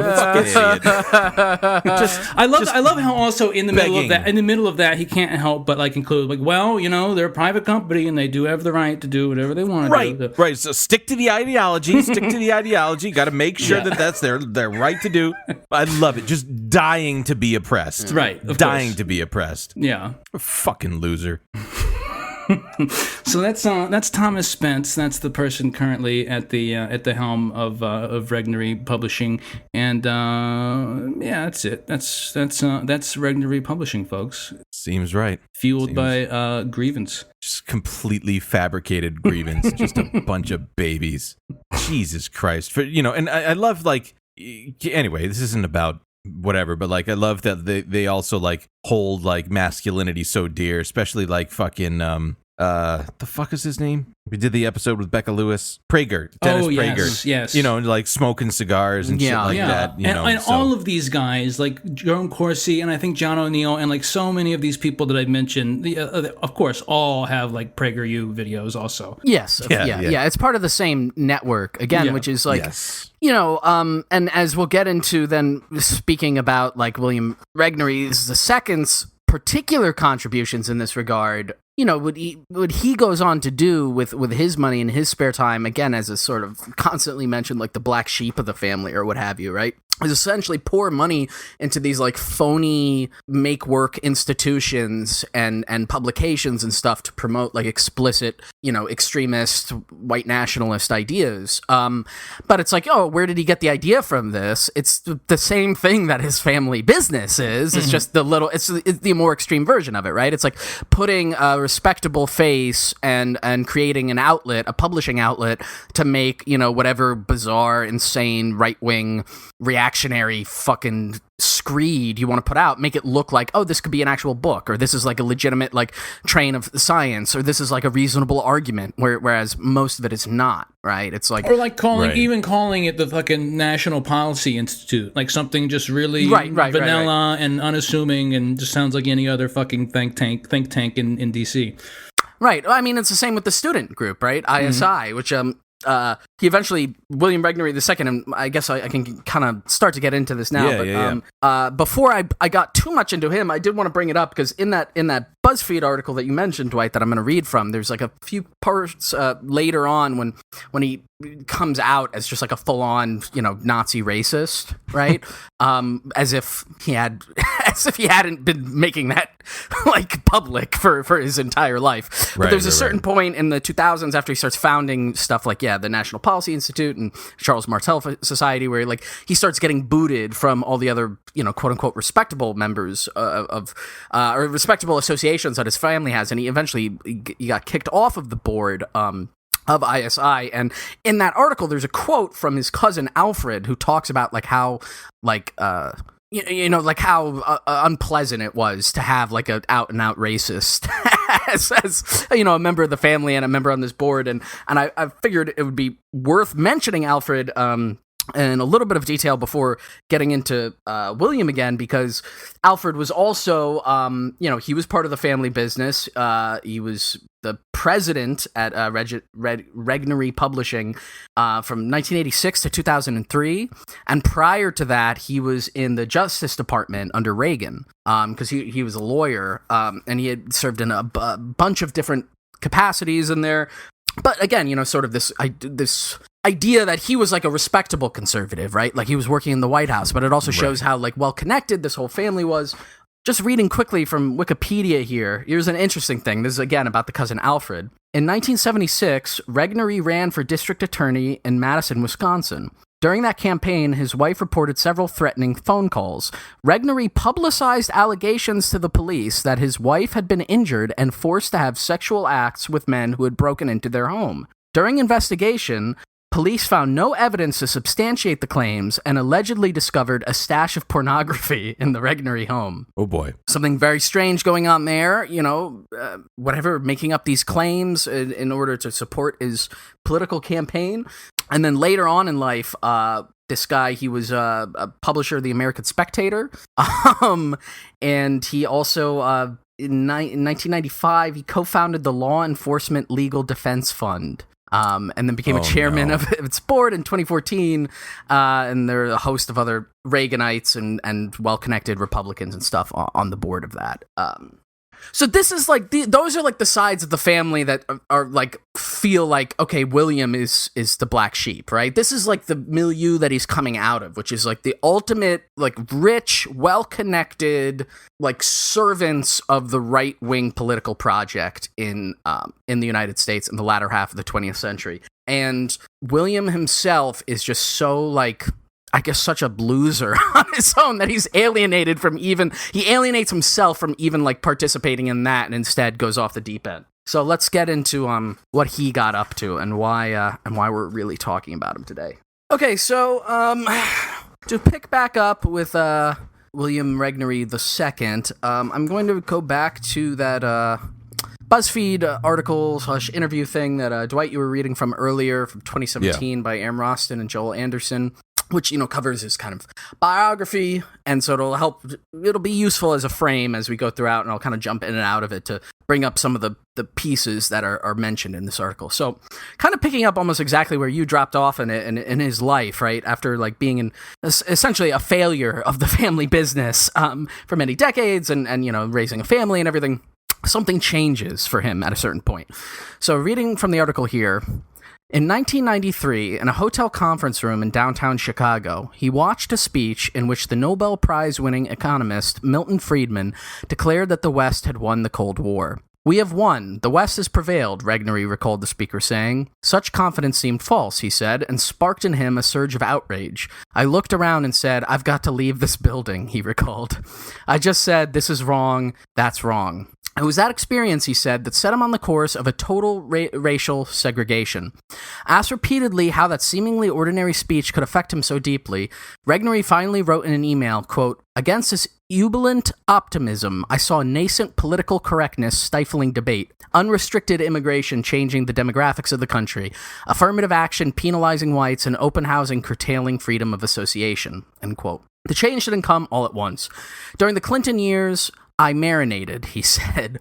I love how also in the middle of that he can't help but like include like, well, they're a private company and they do have the right to do whatever they want to do. Right. So stick to the ideology. Got to make sure that that's their right to do. I love it. Just dying to be oppressed. Right. Dying to be oppressed. Yeah. Fucking loser. So that's Thomas Spence. That's the person currently at the helm of Regnery Publishing, and that's it. That's Regnery Publishing, folks. Seems right. Fueled by grievance. Just completely fabricated grievance. Just a bunch of babies. Jesus Christ. And I love anyway. This isn't about whatever, but like I love that they also like hold like masculinity so dear, especially like fucking the fuck is his name? We did the episode with Becca Lewis, Prager, Dennis Prager. Yes. Like smoking cigars and shit like that. And all of these guys, like Jerome Corsi and I think John O'Neill, and like so many of these people that I mentioned, of course, all have like PragerU videos also. Yes. Yeah. It's part of the same network again, which is like, and as we'll get into then, speaking about like William Regnery's the second's particular contributions in this regard, what he goes on to do with his money in his spare time, again, as a sort of constantly mentioned, like the black sheep of the family or what have you, right? is essentially pour money into these like phony make work institutions and publications and stuff to promote like explicit, extremist white nationalist ideas. But it's like, oh, where did he get the idea from this? It's the same thing that his family business is. It's just it's the more extreme version of it, right? It's like putting a respectable face and creating an outlet, a publishing outlet to make, whatever bizarre, insane, right-wing reactionary fucking screed you want to put out, make it look like, oh, this could be an actual book, or this is like a legitimate like train of science, or this is like a reasonable argument, whereas most of it is not, right? It's like, or like calling it the fucking National Policy Institute, like something just really vanilla and unassuming, and just sounds like any other fucking think tank in DC. Right. I mean, it's the same with the student group, right? ISI, which he eventually, William Regnery II, and I guess I can kind of start to get into this now, before I got too much into him, I did want to bring it up, because in that BuzzFeed article that you mentioned, Dwight, that I'm going to read from, there's like a few parts later on when he comes out as just like a full-on, Nazi racist, right? as if he hadn't been making that like public for his entire life. But there's a certain point in the 2000s after he starts founding stuff like the National Policy Institute and Charles Martel Society, where like he starts getting booted from all the other quote unquote respectable members of or respectable associations that his family has, and he eventually got kicked off of the board of ISI. And in that article, there's a quote from his cousin Alfred, who talks about like how like like how unpleasant it was to have like a out and out racist as a member of the family and a member on this board. And I figured it would be worth mentioning Alfred in a little bit of detail before getting into William again, because Alfred was also, he was part of the family business. He was the president at Regnery Publishing from 1986 to 2003. And prior to that, he was in the Justice Department under Reagan, because he was a lawyer, and he had served in a bunch of different capacities in there. But again, sort of this idea that he was like a respectable conservative, right? Like he was working in the White House, but it also shows how like well connected this whole family was. Just reading quickly from Wikipedia here, here's an interesting thing. This is again about the cousin Alfred. In 1976, Regnery ran for district attorney in Madison, Wisconsin. During that campaign, his wife reported several threatening phone calls. Regnery publicized allegations to the police that his wife had been injured and forced to have sexual acts with men who had broken into their home. During investigation, police found no evidence to substantiate the claims and allegedly discovered a stash of pornography in the Regnery home. Oh boy. Something very strange going on there, making up these claims in order to support his political campaign. And then later on in life, this guy, he was a publisher of the American Spectator. And he also, in 1995, he co-founded the Law Enforcement Legal Defense Fund. And then became a chairman of its board in 2014, and there are a host of other Reaganites and well-connected Republicans and stuff on the board of that. So this is like those are like the sides of the family that are like feel like, okay, William is the black sheep, right? This is like the milieu that he's coming out of, which is like the ultimate like rich, well-connected like servants of the right-wing political project in the United States in the latter half of the 20th century. And William himself is just so like, I guess, such a loser on his own that he alienates himself from even like participating in that, and instead goes off the deep end. So let's get into what he got up to and why we're really talking about him today. Okay, so to pick back up with William Regnery II, I'm going to go back to that BuzzFeed article/interview thing that Dwight, you were reading from earlier from 2017 by Aaron Roston and Joel Anderson, which, covers his kind of biography, and so it'll be useful as a frame as we go throughout, and I'll kind of jump in and out of it to bring up some of the pieces that are mentioned in this article. So kind of picking up almost exactly where you dropped off in his life, right? After like being in essentially a failure of the family business for many decades and raising a family and everything, something changes for him at a certain point. So reading from the article here, In 1993, in a hotel conference room in downtown Chicago, he watched a speech in which the Nobel Prize-winning economist Milton Friedman declared that the West had won the Cold War. "We have won. The West has prevailed," Regnery recalled the speaker saying. Such confidence seemed false, he said, and sparked in him a surge of outrage. "I looked around and said, I've got to leave this building," he recalled. "I just said, this is wrong, that's wrong." It was that experience, he said, that set him on the course of a total racial segregation. Asked repeatedly how that seemingly ordinary speech could affect him so deeply, Regnery finally wrote in an email, quote, "Against this jubilant optimism, I saw nascent political correctness stifling debate, unrestricted immigration changing the demographics of the country, affirmative action penalizing whites, and open housing curtailing freedom of association," end quote. The change didn't come all at once. During the Clinton years, "I marinated," he said,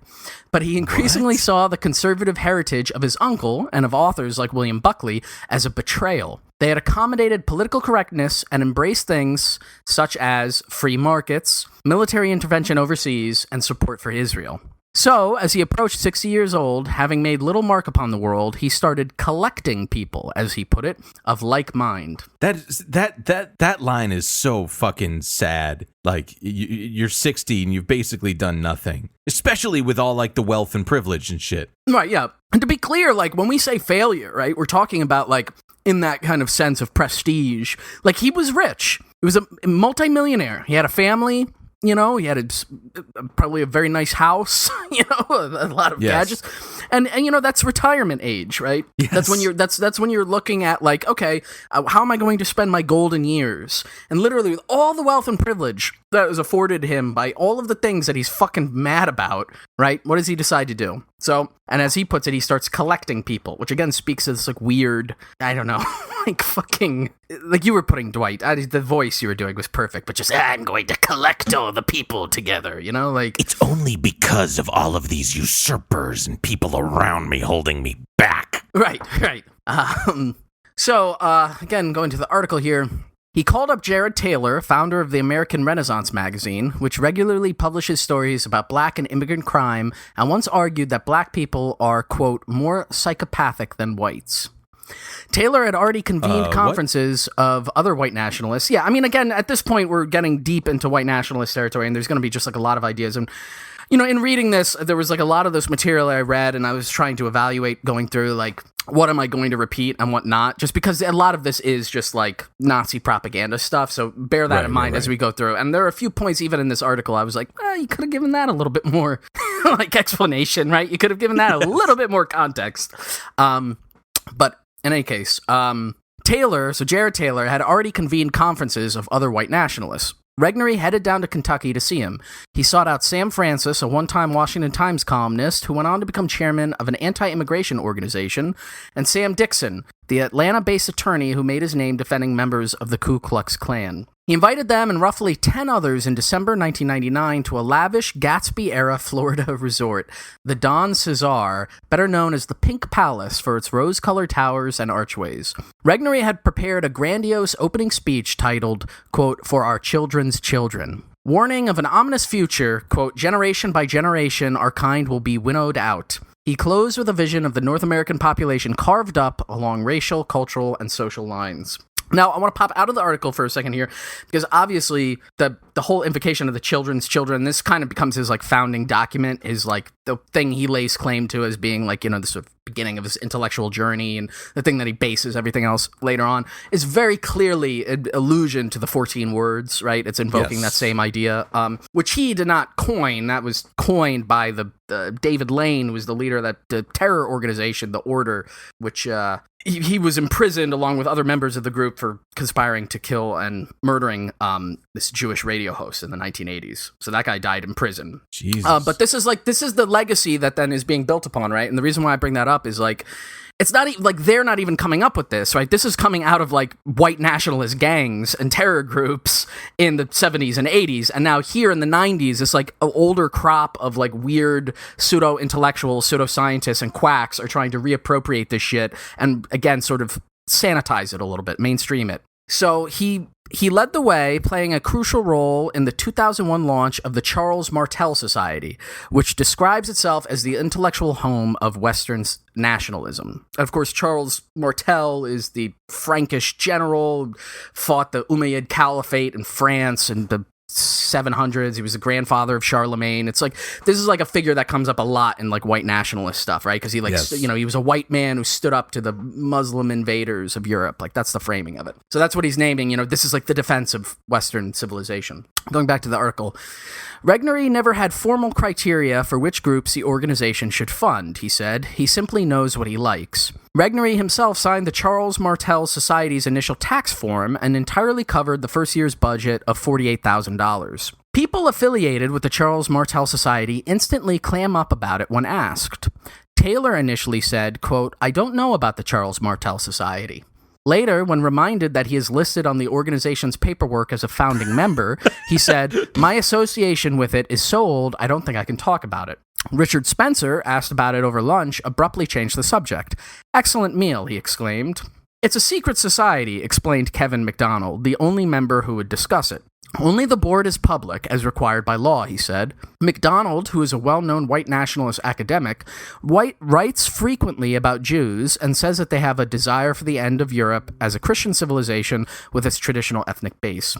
but he increasingly saw the conservative heritage of his uncle and of authors like William Buckley as a betrayal. They had accommodated political correctness and embraced things such as free markets, military intervention overseas, and support for Israel. So, as he approached 60 years old, having made little mark upon the world, he started collecting people, as he put it, of like mind. That line is so fucking sad. Like, you're 60 and you've basically done nothing, especially with all like the wealth and privilege and shit. Right, yeah. And to be clear, like when we say failure, right, we're talking about like in that kind of sense of prestige. Like he was rich. He was a multimillionaire. He had a family. You know, he had probably a very nice house, you know, a lot of gadgets. And you know, that's retirement age, right? Yes. That's when you're looking at like, okay, how am I going to spend my golden years? And literally with all the wealth and privilege that was afforded him by all of the things that he's fucking mad about, right? What does he decide to do? So, and as he puts it, he starts collecting people, which again speaks to this like weird, I don't know, like fucking, like you were putting Dwight, the voice you were doing was perfect, but just, I'm going to collect all the people together, you know, like. It's only because of all of these usurpers and people around me holding me back. Right. So, again, going to the article here. He called up Jared Taylor, founder of the American Renaissance magazine, which regularly publishes stories about black and immigrant crime, and once argued that black people are, quote, more psychopathic than whites. Taylor had already convened conferences of other white nationalists. Yeah, I mean, again, at this point, we're getting deep into white nationalist territory, and there's going to be just like a lot of ideas. And you know, in reading this, there was like a lot of this material I read, and I was trying to evaluate going through like, what am I going to repeat and what not? Just because a lot of this is just like Nazi propaganda stuff. So bear that in mind as we go through. And there are a few points even in this article I was like, you could have given that a little bit more like explanation, right? You could have given that a little bit more context. But in any case, Jared Taylor had already convened conferences of other white nationalists. Regnery headed down to Kentucky to see him. He sought out Sam Francis, a one-time Washington Times columnist who went on to become chairman of an anti-immigration organization, and Sam Dixon, the Atlanta-based attorney who made his name defending members of the Ku Klux Klan. He invited them and roughly 10 others in December 1999 to a lavish Gatsby-era Florida resort, the Don Cesar, better known as the Pink Palace for its rose-colored towers and archways. Regnery had prepared a grandiose opening speech titled, quote, "For Our Children's Children." Warning of an ominous future, quote, "Generation by generation, our kind will be winnowed out." He closed with a vision of the North American population carved up along racial, cultural, and social lines. Now, I want to pop out of the article for a second here, because obviously the whole invocation of the children's children, this kind of becomes his like founding document, is like the thing he lays claim to as being like, you know, the sort of beginning of his intellectual journey, and the thing that he bases everything else later on is very clearly an allusion to the 14 words, right? It's invoking that same idea, which he did not coin. That was coined by the David Lane, who was the leader of that terror organization, the Order, which he was imprisoned along with other members of the group for conspiring to kill and murdering this Jewish radio host in the 1980s. So that guy died in prison. Jesus. But this is the legacy that then is being built upon, right? And the reason why I bring that up is like, it's not like they're not even coming up with this, right? This is coming out of like white nationalist gangs and terror groups in the 70s and 80s. And now here in the 90s, it's like an older crop of like weird pseudo-intellectuals, pseudo-scientists, and quacks are trying to reappropriate this shit and again, sort of sanitize it a little bit, mainstream it. So he He led the way, playing a crucial role in the 2001 launch of the Charles Martel Society, which describes itself as the intellectual home of Western nationalism. Of course, Charles Martel is the Frankish general, fought the Umayyad Caliphate in France in the 700s. He was the grandfather of Charlemagne. It's like, this is like a figure that comes up a lot in like white nationalist stuff, right? Because he he was a white man who stood up to the Muslim invaders of Europe. Like, that's the framing of it. So that's what he's naming, this is like the defense of Western civilization. Going back to the article, Regnery never had formal criteria for which groups the organization should fund, he said. He simply knows what he likes. Regnery himself signed the Charles Martel Society's initial tax form and entirely covered the first year's budget of $48,000. People affiliated with the Charles Martel Society instantly clam up about it when asked. Taylor initially said, quote, "I don't know about the Charles Martel Society." Later, when reminded that he is listed on the organization's paperwork as a founding member, he said, "My association with it is so old, I don't think I can talk about it." Richard Spencer, asked about it over lunch, abruptly changed the subject. "Excellent meal," he exclaimed. "It's a secret society," explained Kevin McDonald, the only member who would discuss it. "Only the board is public, as required by law," he said. McDonald, who is a well-known white nationalist academic, writes frequently about Jews and says that they have a desire for the end of Europe as a Christian civilization with its traditional ethnic base.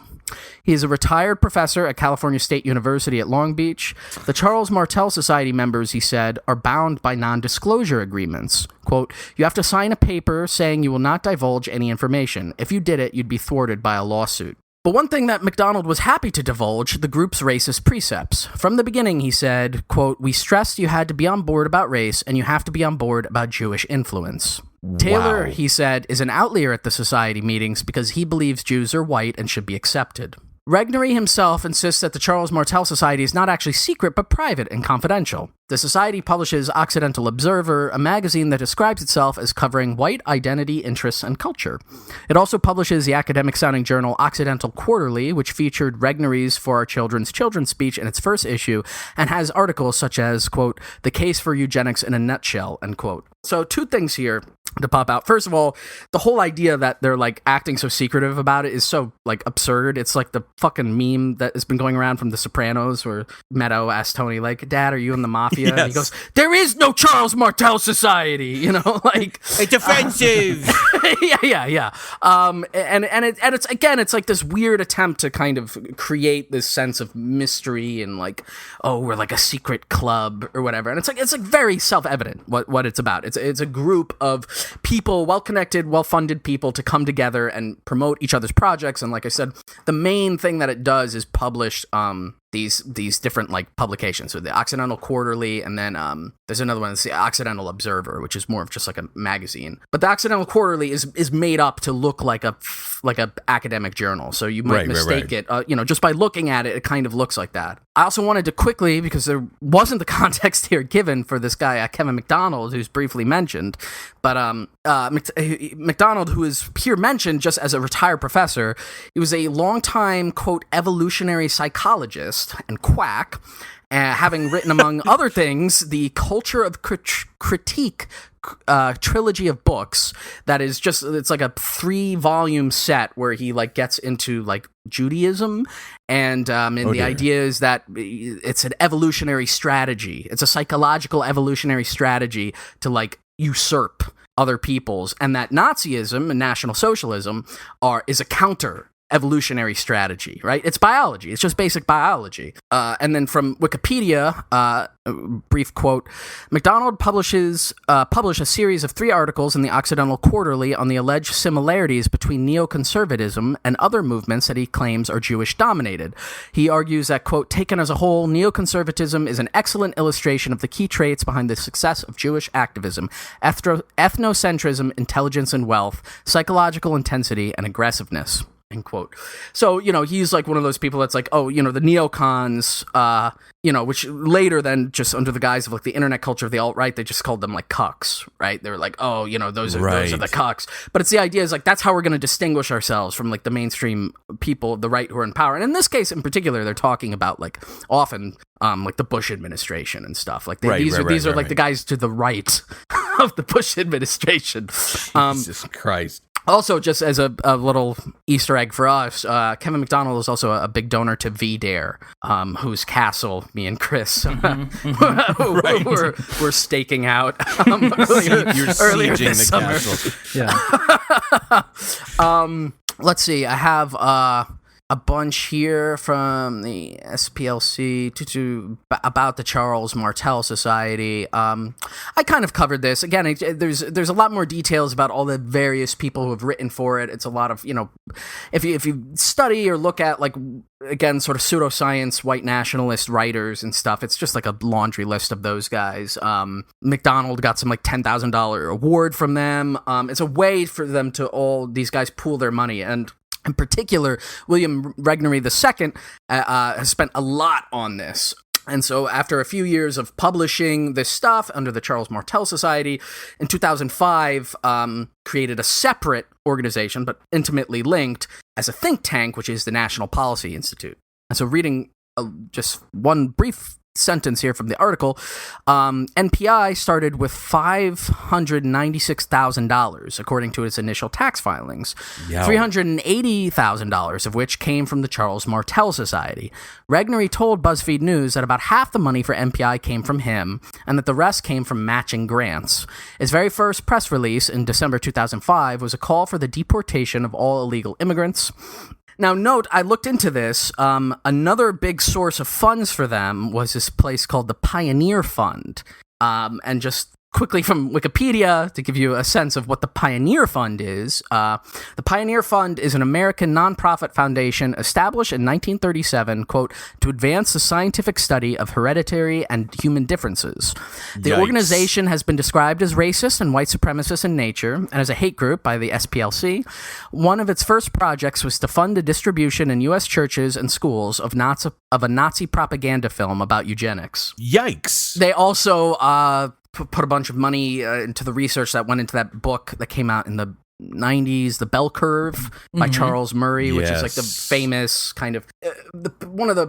He is a retired professor at California State University at Long Beach. The Charles Martel Society members, he said, are bound by non-disclosure agreements. Quote, "You have to sign a paper saying you will not divulge any information. If you did it, you'd be thwarted by a lawsuit." But one thing that McDonald was happy to divulge, the group's racist precepts. From the beginning, he said, quote, "We stressed you had to be on board about race, and you have to be on board about Jewish influence." Taylor, he said, is an outlier at the society meetings because he believes Jews are white and should be accepted. Regnery himself insists that the Charles Martel Society is not actually secret, but private and confidential. The society publishes Occidental Observer, a magazine that describes itself as covering white identity, interests, and culture. It also publishes the academic-sounding journal Occidental Quarterly, which featured Regnery's For Our Children's speech in its first issue, and has articles such as, quote, "The Case for Eugenics in a Nutshell," end quote. So 2 things here to pop out. First of all, the whole idea that they're like acting so secretive about it is so like absurd. It's like the fucking meme that has been going around from The Sopranos where Meadow asks Tony, like, "Dad, are you in the mafia?" Yes. And he goes, "There is no Charles Martel Society," like It's offensive. yeah. It's again, it's like this weird attempt to kind of create this sense of mystery and like, oh, we're like a secret club or whatever. And it's like very self-evident what it's about. It's a group of people, well-connected, well-funded people to come together and promote each other's projects. And like I said, the main thing that it does is publish these different like publications. So the Occidental Quarterly, and then there's another one that's the Occidental Observer, which is more of just like a magazine. But the Occidental Quarterly is made up to look like a academic journal. So you might mistake it. Just by looking at it, it kind of looks like that. I also wanted to quickly, because there wasn't the context here given for this guy Kevin McDonald, who's briefly mentioned, but McDonald, who is here mentioned just as a retired professor, he was a longtime, quote, evolutionary psychologist and quack, having written, among other things, the Culture of Critique trilogy of books that is just, it's like a 3-volume set where he like gets into like Judaism and the idea is that it's an evolutionary strategy. It's a psychological evolutionary strategy to like usurp other peoples, and that Nazism and National Socialism is a counter evolutionary strategy, right? It's biology. It's just basic biology. And then from Wikipedia, brief quote, McDonald published a series of 3 articles in the Occidental Quarterly on the alleged similarities between neoconservatism and other movements that he claims are Jewish-dominated. He argues that, quote, "Taken as a whole, neoconservatism is an excellent illustration of the key traits behind the success of Jewish activism: ethnocentrism, intelligence and wealth, psychological intensity, and aggressiveness." End quote. So, he's like one of those people that's like, oh, the neocons, which later then just under the guise of like the internet culture of the alt-right, they just called them like cucks, right? They were like, oh, those are the cucks. But it's the idea is like, that's how we're going to distinguish ourselves from like the mainstream people of the right who are in power. And in this case in particular, they're talking about like often like the Bush administration and stuff. Like these are like the guys to the right of the Bush administration. Jesus Christ. Also, just as a little Easter egg for us, Kevin McDonald is also a big donor to VDare, whose castle me and Chris were staking out earlier this summer. Yeah. Let's see. I have a bunch here from the SPLC about the Charles Martel Society. I kind of covered this. Again, there's a lot more details about all the various people who have written for it. It's a lot of, if you study or look at, like, again, sort of pseudoscience, white nationalist writers and stuff, it's just like a laundry list of those guys. McDonald got some like $10,000 award from them. It's a way for them to all these guys pool their money. And in particular, William Regnery II has spent a lot on this. And so after a few years of publishing this stuff under the Charles Martel Society, in 2005, created a separate organization, but intimately linked, as a think tank, which is the National Policy Institute. And so reading just one brief sentence here from the article, NPI started with $596,000, according to its initial tax filings, $380,000 of which came from the Charles Martel Society. Regnery told BuzzFeed News that about half the money for NPI came from him, and that the rest came from matching grants. His very first press release in December 2005 was a call for the deportation of all illegal immigrants. Now, note, I looked into this. Another big source of funds for them was this place called the Pioneer Fund. And just quickly from Wikipedia, to give you a sense of what the Pioneer Fund is, the Pioneer Fund is an American nonprofit foundation established in 1937, quote, to advance the scientific study of hereditary and human differences. The organization has been described as racist and white supremacist in nature, and as a hate group by the SPLC. One of its first projects was to fund the distribution in U.S. churches and schools of a Nazi propaganda film about eugenics. Yikes! They also put a bunch of money into the research that went into that book that came out in the 90s, The Bell Curve by Charles Murray, which is like the famous kind of one of the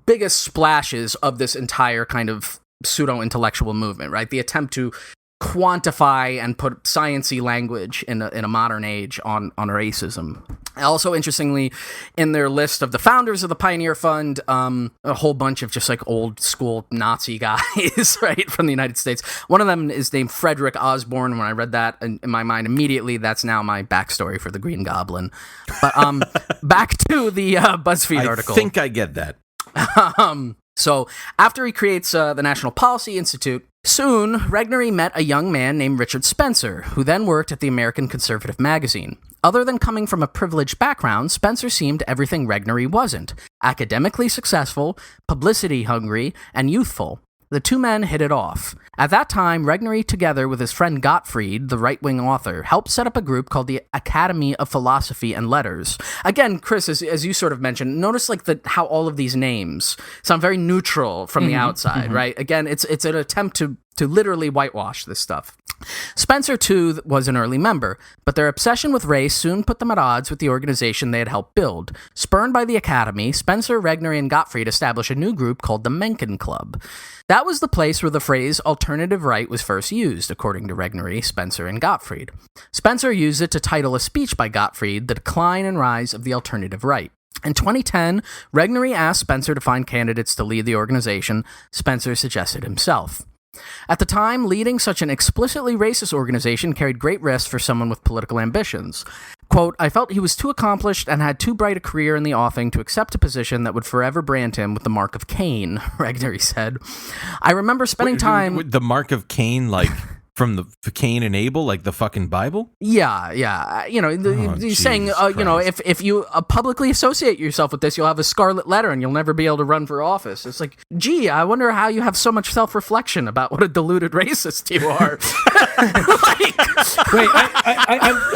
biggest splashes of this entire kind of pseudo-intellectual movement, right? The attempt to quantify and put science-y language in a modern age on racism. Also, interestingly, in their list of the founders of the Pioneer Fund, a whole bunch of just like old school Nazi guys, right, from the United States. One of them is named Frederick Osborne. When I read that in my mind immediately, that's now my backstory for the Green Goblin. But back to the BuzzFeed article. I think I get that. So after he creates the National Policy Institute, soon Regnery met a young man named Richard Spencer, who then worked at the American Conservative magazine. Other than coming from a privileged background, Spencer seemed everything Regnery wasn't: academically successful, publicity hungry, and youthful. The two men hit it off. At that time, Regnery, together with his friend Gottfried, the right-wing author, helped set up a group called the Academy of Philosophy and Letters. Again, Chris, as you sort of mentioned, notice like how all of these names sound very neutral from the outside, right? Again, it's an attempt to literally whitewash this stuff. Spencer, too, was an early member, but their obsession with race soon put them at odds with the organization they had helped build. Spurned by the Academy, Spencer, Regnery, and Gottfried established a new group called the Mencken Club. That was the place where the phrase alternative right was first used, according to Regnery, Spencer, and Gottfried. Spencer used it to title a speech by Gottfried, The Decline and Rise of the Alternative Right. In 2010, Regnery asked Spencer to find candidates to lead the organization. Spencer suggested himself. At the time, leading such an explicitly racist organization carried great risk for someone with political ambitions. Quote, I felt he was too accomplished and had too bright a career in the offing to accept a position that would forever brand him with the mark of Cain, Regnery said. I remember spending time... The mark of Cain, like... From the Cain and Abel, like the fucking Bible? Yeah. He's saying, if you publicly associate yourself with this, you'll have a scarlet letter and you'll never be able to run for office. It's like, gee, I wonder how you have so much self-reflection about what a deluded racist you are. Wait,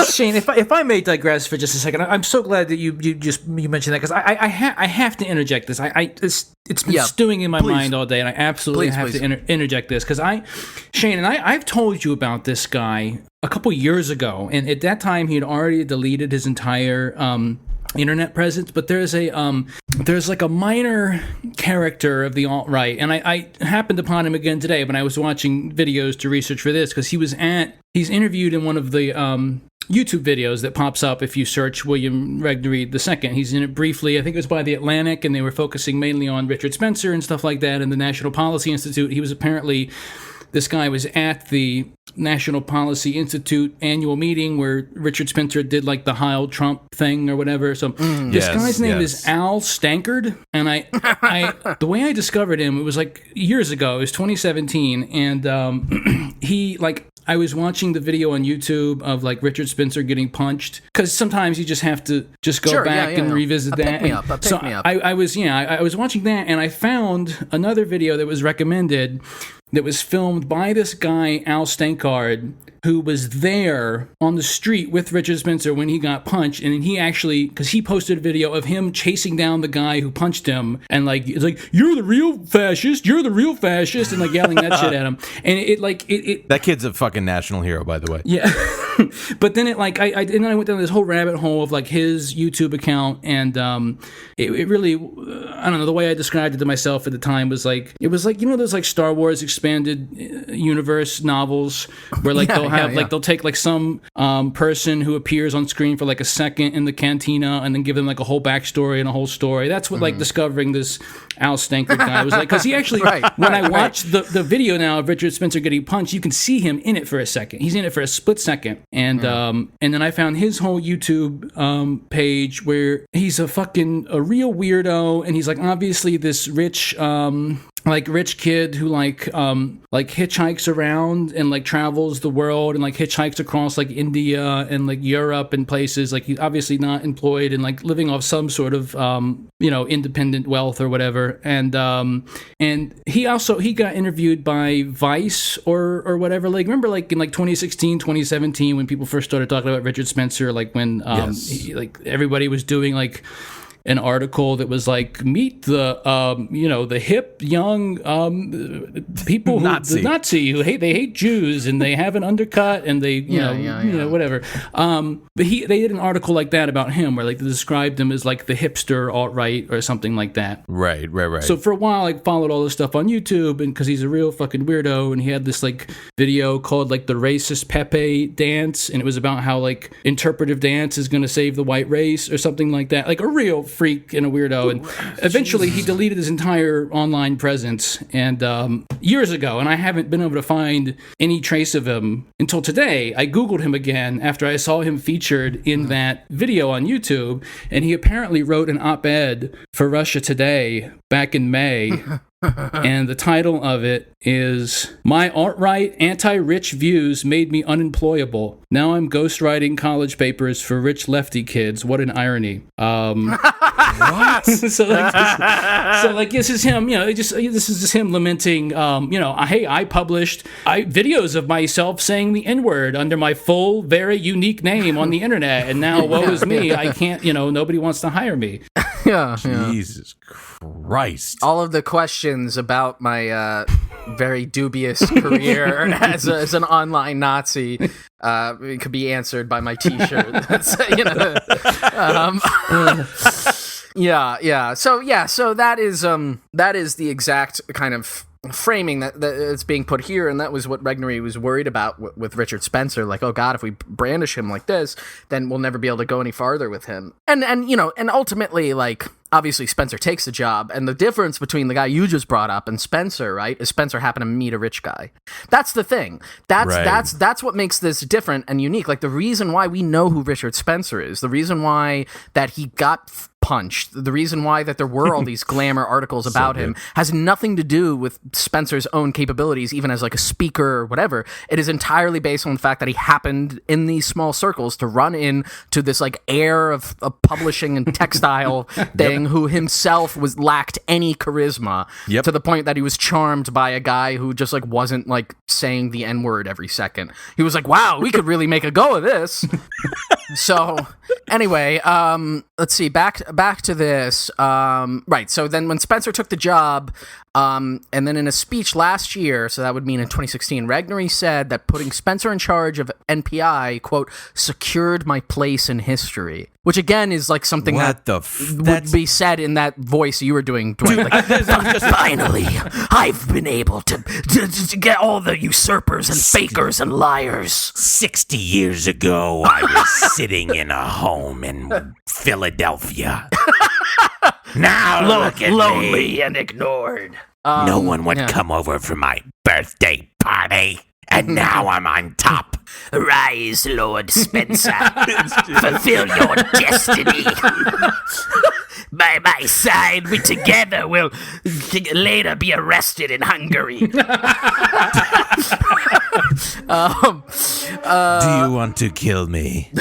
Shane, if I may digress for just a second, I'm so glad that you mentioned that, because I have to interject this. It's been stewing in my mind all day, and I absolutely have to interject this, because Shane and I've told you about this guy a couple years ago, and at that time he had already deleted his entire internet presence, but there's like a minor character of the alt-right, and I happened upon him again today when I was watching videos to research for this, because he's interviewed in one of the YouTube videos that pops up if you search William Regnery II. He's in it briefly. I think it was by The Atlantic, and they were focusing mainly on Richard Spencer and stuff like that and the National Policy Institute. He was apparently... This guy was at the National Policy Institute annual meeting where Richard Spencer did like the Heil Trump thing or whatever. So this guy's name is Al Stankard, and I the way I discovered him, it was like years ago. It was 2017, and he like. I was watching the video on YouTube of like Richard Spencer getting punched because sometimes you just have to just go back and revisit that. Pick me up. I was watching that, and I found another video that was recommended that was filmed by this guy Al Stankard, who was there on the street with Richard Spencer when he got punched, and he actually, because he posted a video of him chasing down the guy who punched him, and like it's like you're the real fascist, and like yelling that shit at him, and it that kid's a fucking national hero, by the way. Yeah. But then it like I then I went down this whole rabbit hole of like his YouTube account, and it really I don't know, the way I described it to myself at the time was like it was like, you know, those like Star Wars expanded universe novels where like they'll take like some person who appears on screen for like a second in the cantina and then give them like a whole backstory and a whole story. That's what like discovering this Al Stankard guy was like, because he actually when I watched the video now of Richard Spencer getting punched, you can see him in it for a second. He's in it for a split second. And then I found his whole YouTube page where he's a real weirdo, and he's like obviously this rich kid who like hitchhikes around and like travels the world and like hitchhikes across like India and like Europe and places. Like he's obviously not employed and like living off some sort of independent wealth or whatever. And he got interviewed by Vice or whatever. Like remember like in like 2016, 2017 when people first started talking about Richard Spencer, like when everybody was doing like an article that was like, meet the the hip young people who the they hate Jews and they have an undercut and they whatever. But they did an article like that about him where like they described him as like the hipster alt-right or something like that. Right. So for a while I followed all this stuff on YouTube, and because he's a real fucking weirdo, and he had this like video called like the racist Pepe dance, and it was about how like interpretive dance is going to save the white race or something like that. Like a real freak and a weirdo. And eventually he deleted his entire online presence and years ago, and I haven't been able to find any trace of him until today. I googled him again after I saw him featured in that video on YouTube, and he apparently wrote an op-ed for Russia Today back in May. And the title of it is "My alt-right anti-rich views made me unemployable. Now I'm ghostwriting college papers for rich lefty kids. What an irony." What? so this is him. This is just him lamenting. Hey, I published videos of myself saying the N-word under my full, very unique name on the internet, and now woe is me. I can't. Nobody wants to hire me. Jesus Christ! All of the questions about my very dubious career as an online Nazi could be answered by my T-shirt. That's, So that is the exact kind of framing that it's being put here, and that was what Regnery was worried about with Richard Spencer. Like, oh God, if we brandish him like this, then we'll never be able to go any farther with him. And ultimately, like, obviously Spencer takes the job, and the difference between the guy you just brought up and Spencer, right, is Spencer happened to meet a rich guy. That's the thing. That's what makes this different and unique. Like, the reason why we know who Richard Spencer is, the reason why that he got punched, the reason why that there were all these glamour articles about him has nothing to do with Spencer's own capabilities, even as like a speaker or whatever. It is entirely based on the fact that he happened in these small circles to run into this like heir of publishing and textile thing who himself lacked any charisma to the point that he was charmed by a guy who just like wasn't like saying the N-word every second. He was like, wow, we could really make a go of this. So anyway, let's see, back to this. Right. So then when Spencer took the job, and then in a speech last year, so that would mean in 2016, Regnery said that putting Spencer in charge of NPI, quote, secured my place in history. Which again is like something What that the would be said in that voice you were doing, Dwight. Like, Finally, I've been able to get all the usurpers and fakers and liars. 60 years ago, I was sitting in a home in Philadelphia. Now look at lonely me. and ignored. No one would come over for my birthday party. And now I'm on top. Rise, Lord Spencer. Fulfill your destiny. By my side, we together will later be arrested in Hungary. Do you want to kill me?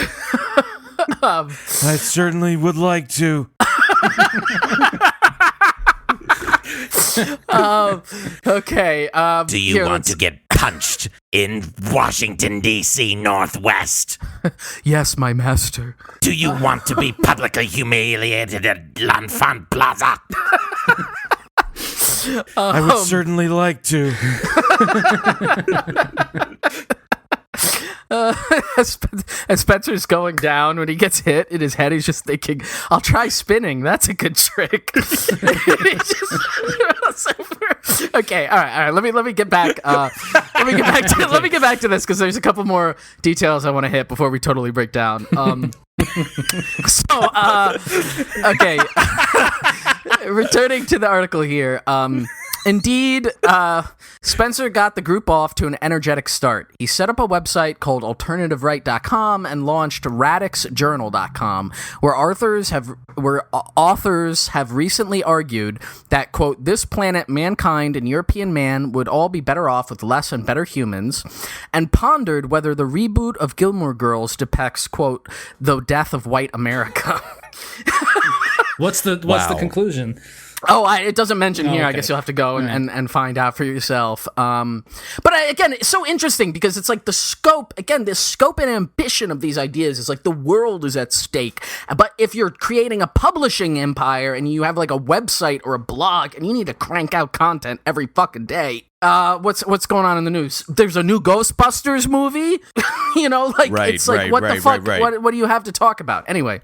I certainly would like to. Okay. Do you want to get punched in Washington, D.C. Northwest? Yes, my master. Do you want to be publicly humiliated at L'Enfant Plaza? I would certainly like to. As Spencer's going down, when he gets hit in his head, he's just thinking, "I'll try spinning. That's a good trick." Okay, all right. Let me get back. Let me get back to this because there's a couple more details I want to hit before we totally break down. Okay. Returning to the article here. Indeed, Spencer got the group off to an energetic start. He set up a website called AlternativeRight.com and launched RadixJournal.com, where authors have recently argued that, quote, this planet, mankind, and European man would all be better off with less and better humans, and pondered whether the reboot of Gilmore Girls depicts, quote, the death of white America. What's the conclusion? Oh, it doesn't mention here. Okay. I guess you'll have to go and find out for yourself. But again, it's so interesting because it's like the scope and ambition of these ideas is like the world is at stake. But if you're creating a publishing empire and you have like a website or a blog and you need to crank out content every fucking day, what's going on in the news? There's a new Ghostbusters movie. What the fuck? Right. What do you have to talk about anyway?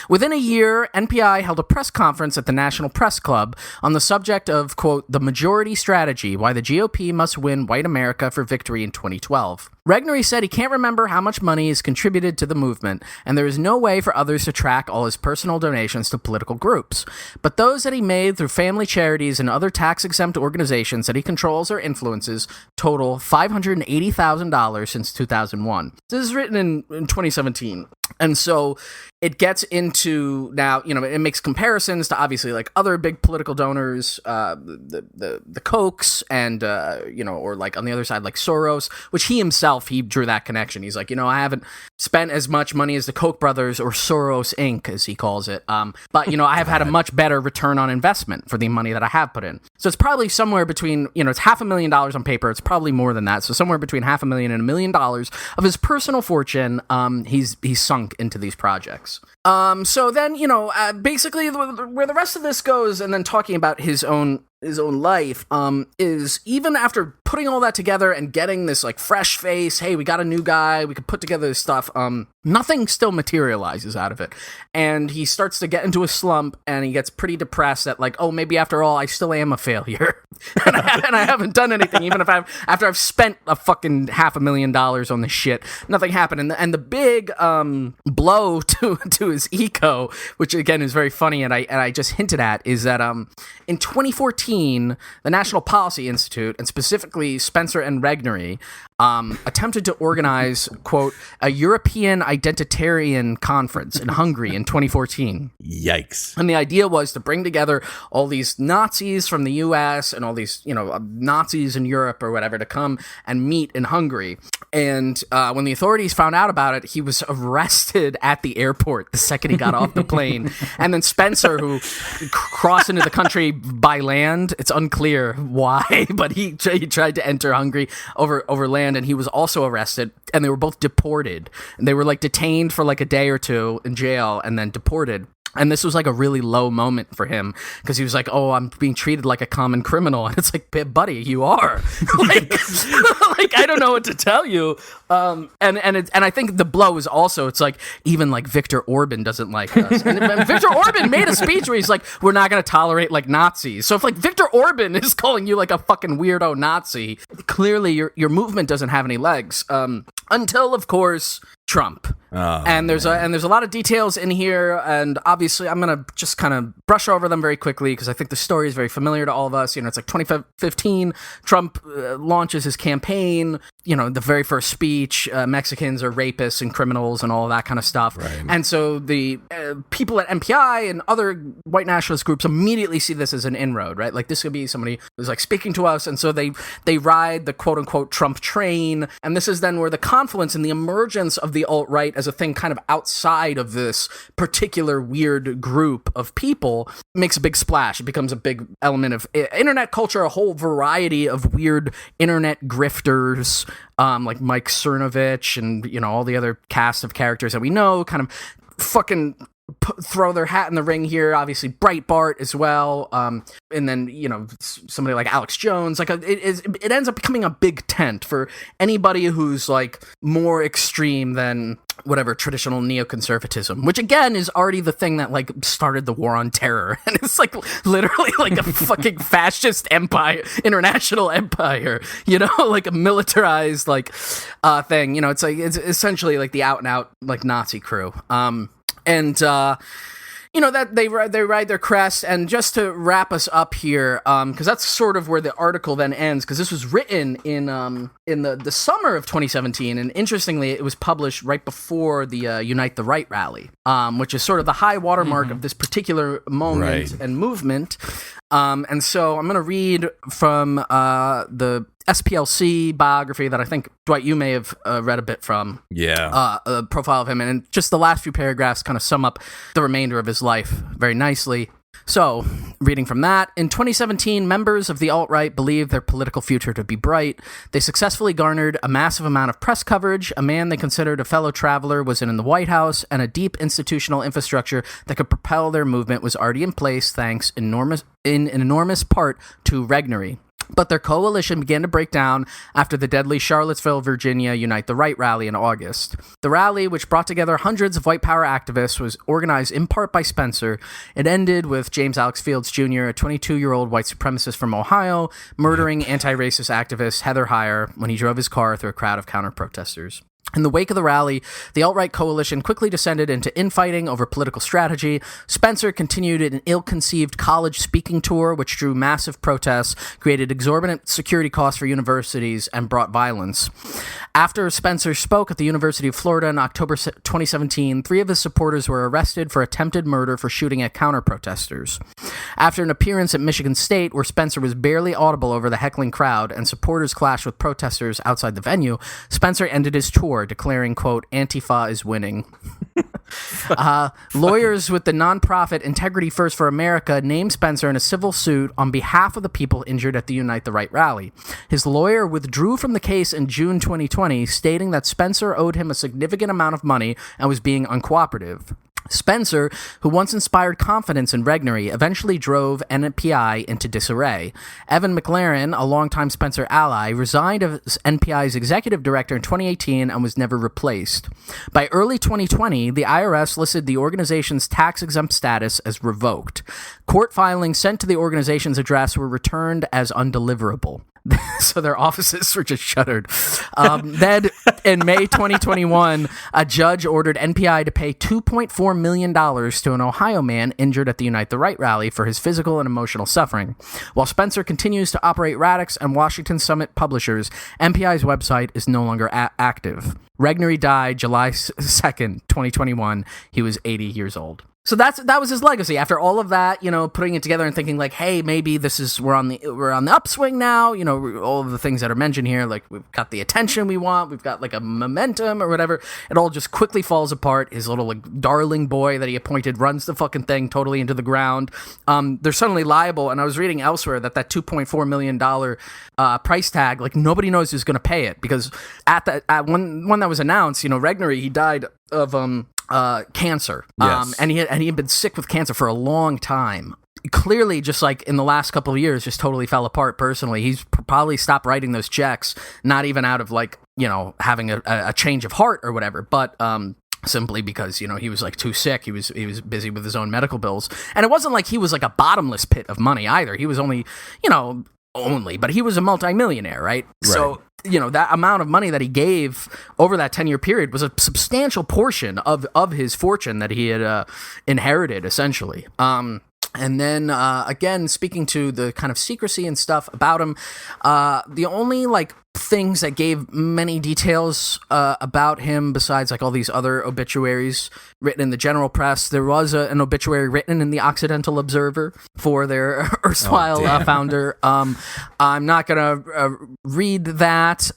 Within a year, NPI held a press conference at the National Press Club on the subject of, quote, the majority strategy, why the GOP must win white America for victory in 2012. Regnery said he can't remember how much money is contributed to the movement, and there is no way for others to track all his personal donations to political groups. But those that he made through family charities and other tax-exempt organizations that he controls or influences total $580,000 since 2001. This is written in 2017. And so it gets into now, it makes comparisons to obviously like other big political donors, the Kochs and, or like on the other side, like Soros, which he drew that connection. He's like, I haven't spent as much money as the Koch brothers or Soros Inc., as he calls it. But, I have had a much better return on investment for the money that I have put in. So it's probably somewhere between, it's $500,000 on paper. It's probably more than that. So somewhere between $500,000 and $1 million of his personal fortune, he's sunk into these projects. So then, basically where the rest of this goes, and then talking about his own life, is even after putting all that together and getting this like fresh face, hey, we got a new guy, we could put together this stuff, nothing still materializes out of it. And he starts to get into a slump and he gets pretty depressed that like, oh, maybe after all, I still am a failure. and I haven't done anything, even if after I've spent a fucking $500,000 on this shit, nothing happened. And the big blow to his ego, which again is very funny, and I just hinted at, is that in 2014, the National Policy Institute, and specifically Spencer and Regnery, attempted to organize, quote, a European identitarian conference in Hungary in 2014. Yikes. And the idea was to bring together all these Nazis from the US and all these, Nazis in Europe or whatever to come and meet in Hungary. And when the authorities found out about it, he was arrested at the airport the second he got off the plane. And then Spencer, who crossed into the country by land, it's unclear why, but he tried to enter Hungary over land, and he was also arrested, and they were both deported. And they were like detained for like a day or two in jail and then deported. And this was like a really low moment for him because he was like, "Oh, I'm being treated like a common criminal," and it's like, "Buddy, you are." like I don't know what to tell you. And I think the blow is also, it's like even like Viktor Orban doesn't like us, and Viktor Orban made a speech where he's like, "We're not going to tolerate like Nazis." So if like Viktor Orban is calling you like a fucking weirdo Nazi, clearly your movement doesn't have any legs. Until of course Trump. And there's a lot of details in here, and obviously I'm gonna just kind of brush over them very quickly because I think the story is very familiar to all of us. You know, it's like 2015, Trump launches his campaign. You know, the very first speech, Mexicans are rapists and criminals and all of that kind of stuff. Right. And so the people at MPI and other white nationalist groups immediately see this as an inroad, right? Like this could be somebody who's like speaking to us, and so they ride the quote unquote Trump train, and this is then where the confluence and the emergence of the alt-right as a thing kind of outside of this particular weird group of people makes a big splash. It becomes a big element of internet culture, a whole variety of weird internet grifters, like Mike Cernovich and, you know, all the other cast of characters that we know kind of fucking throw their hat in the ring here. Obviously Breitbart as well, and then, you know, somebody like Alex Jones. Like it ends up becoming a big tent for anybody who's like more extreme than whatever traditional neoconservatism, which again is already the thing that like started the war on terror, and it's like literally like a fucking fascist empire, international empire, you know, like a militarized like thing. You know, it's like it's essentially like the out and out like Nazi crew. And you know, that they ride their crest. And just to wrap us up here, because that's sort of where the article then ends, because this was written in the summer of 2017, and interestingly, it was published right before the Unite the Right rally, which is sort of the high watermark of this particular moment and movement. And so I'm going to read from the SPLC biography that I think, Dwight, you may have read a bit from. Yeah. A profile of him, and just the last few paragraphs kind of sum up the remainder of his life very nicely. So, reading from that, in 2017, members of the alt-right believed their political future to be bright. They successfully garnered a massive amount of press coverage. A man they considered a fellow traveler was in the White House, and a deep institutional infrastructure that could propel their movement was already in place, thanks in enormous part to Regnery. But their coalition began to break down after the deadly Charlottesville, Virginia Unite the Right rally in August. The rally, which brought together hundreds of white power activists, was organized in part by Spencer. It ended with James Alex Fields Jr., a 22-year-old white supremacist from Ohio, murdering anti-racist activist Heather Heyer when he drove his car through a crowd of counter-protesters. In the wake of the rally, the alt-right coalition quickly descended into infighting over political strategy. Spencer continued an ill-conceived college speaking tour, which drew massive protests, created exorbitant security costs for universities, and brought violence. After Spencer spoke at the University of Florida in October 2017, 3 of his supporters were arrested for attempted murder for shooting at counter-protesters. After an appearance at Michigan State, where Spencer was barely audible over the heckling crowd and supporters clashed with protesters outside the venue, Spencer ended his tour, declaring, quote, "Antifa is winning." Lawyers with the nonprofit Integrity First for America named Spencer in a civil suit on behalf of the people injured at the Unite the Right rally. His lawyer withdrew from the case in June 2020, stating that Spencer owed him a significant amount of money and was being uncooperative. Spencer, who once inspired confidence in Regnery, eventually drove NPI into disarray. Evan McLaren, a longtime Spencer ally, resigned as NPI's executive director in 2018 and was never replaced. By early 2020, the IRS listed the organization's tax-exempt status as revoked. Court filings sent to the organization's address were returned as undeliverable. So their offices were just shuttered. Then, in May 2021, a judge ordered NPI to pay $2.4 million to an Ohio man injured at the Unite the Right rally for his physical and emotional suffering. While Spencer continues to operate Radix and Washington Summit Publishers, NPI's website is no longer active. Regnery died July 2nd, 2021. He was 80 years old. So that was his legacy. After all of that, you know, putting it together and thinking like, hey, maybe this is we're on the upswing now. You know, all of the things that are mentioned here, like we've got the attention we want, we've got like a momentum or whatever. It all just quickly falls apart. His little like darling boy that he appointed runs the fucking thing totally into the ground. They're suddenly liable, and I was reading elsewhere that $2.4 million price tag, like nobody knows who's going to pay it, because at when that was announced, you know, Regnery, he died of cancer. Yes. And he had been sick with cancer for a long time. Clearly, just like in the last couple of years, just totally fell apart personally. He's probably stopped writing those checks, not even out of like, having a change of heart or whatever, but simply because, he was like too sick. He was busy with his own medical bills. And it wasn't like he was like a bottomless pit of money either. He was only, but he was a multimillionaire, right? So, that amount of money that he gave over that 10-year period was a substantial portion of his fortune that he had inherited, essentially. And then, again, speaking to the kind of secrecy and stuff about him, the only, things that gave many details about him besides, all these other obituaries written in the general press, there was an obituary written in the Occidental Observer for their erstwhile founder. I'm not going to read that.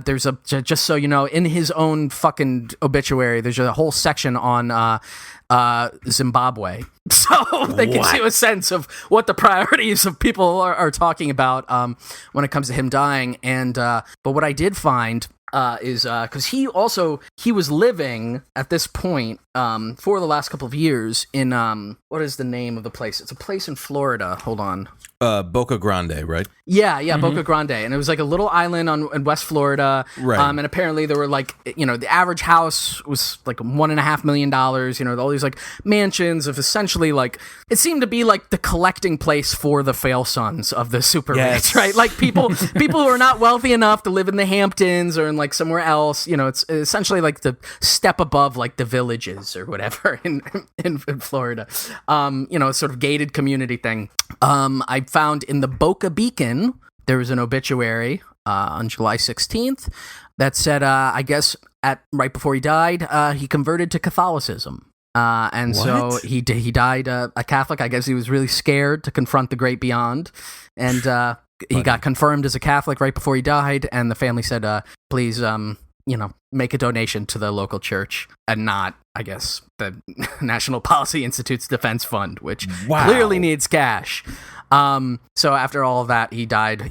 There's just so you know, in his own fucking obituary, there's a whole section on Zimbabwe, so they gives you a sense of what the priorities of people are talking about when it comes to him dying. And but what I did find is because he was living at this point for the last couple of years in what is the name of the place? It's a place in Florida. Hold on. Boca Grande, right? Yeah, Boca Grande, and it was like a little island in West Florida, right? And apparently there were the average house was like $1.5 million, all these mansions of essentially it seemed to be like the collecting place for the fail sons of the super rich, right? Like people who are not wealthy enough to live in the Hamptons or in somewhere else, it's essentially like the step above the villages or whatever in Florida, sort of gated community thing. I found in the Boca Beacon, there was an obituary on July 16th that said, I guess right before he died, he converted to Catholicism. So he died a Catholic. I guess he was really scared to confront the great beyond. And he got confirmed as a Catholic right before he died. And the family said, please, make a donation to the local church and not, I guess, the National Policy Institute's Defense Fund, which clearly needs cash. So after all of that, he died,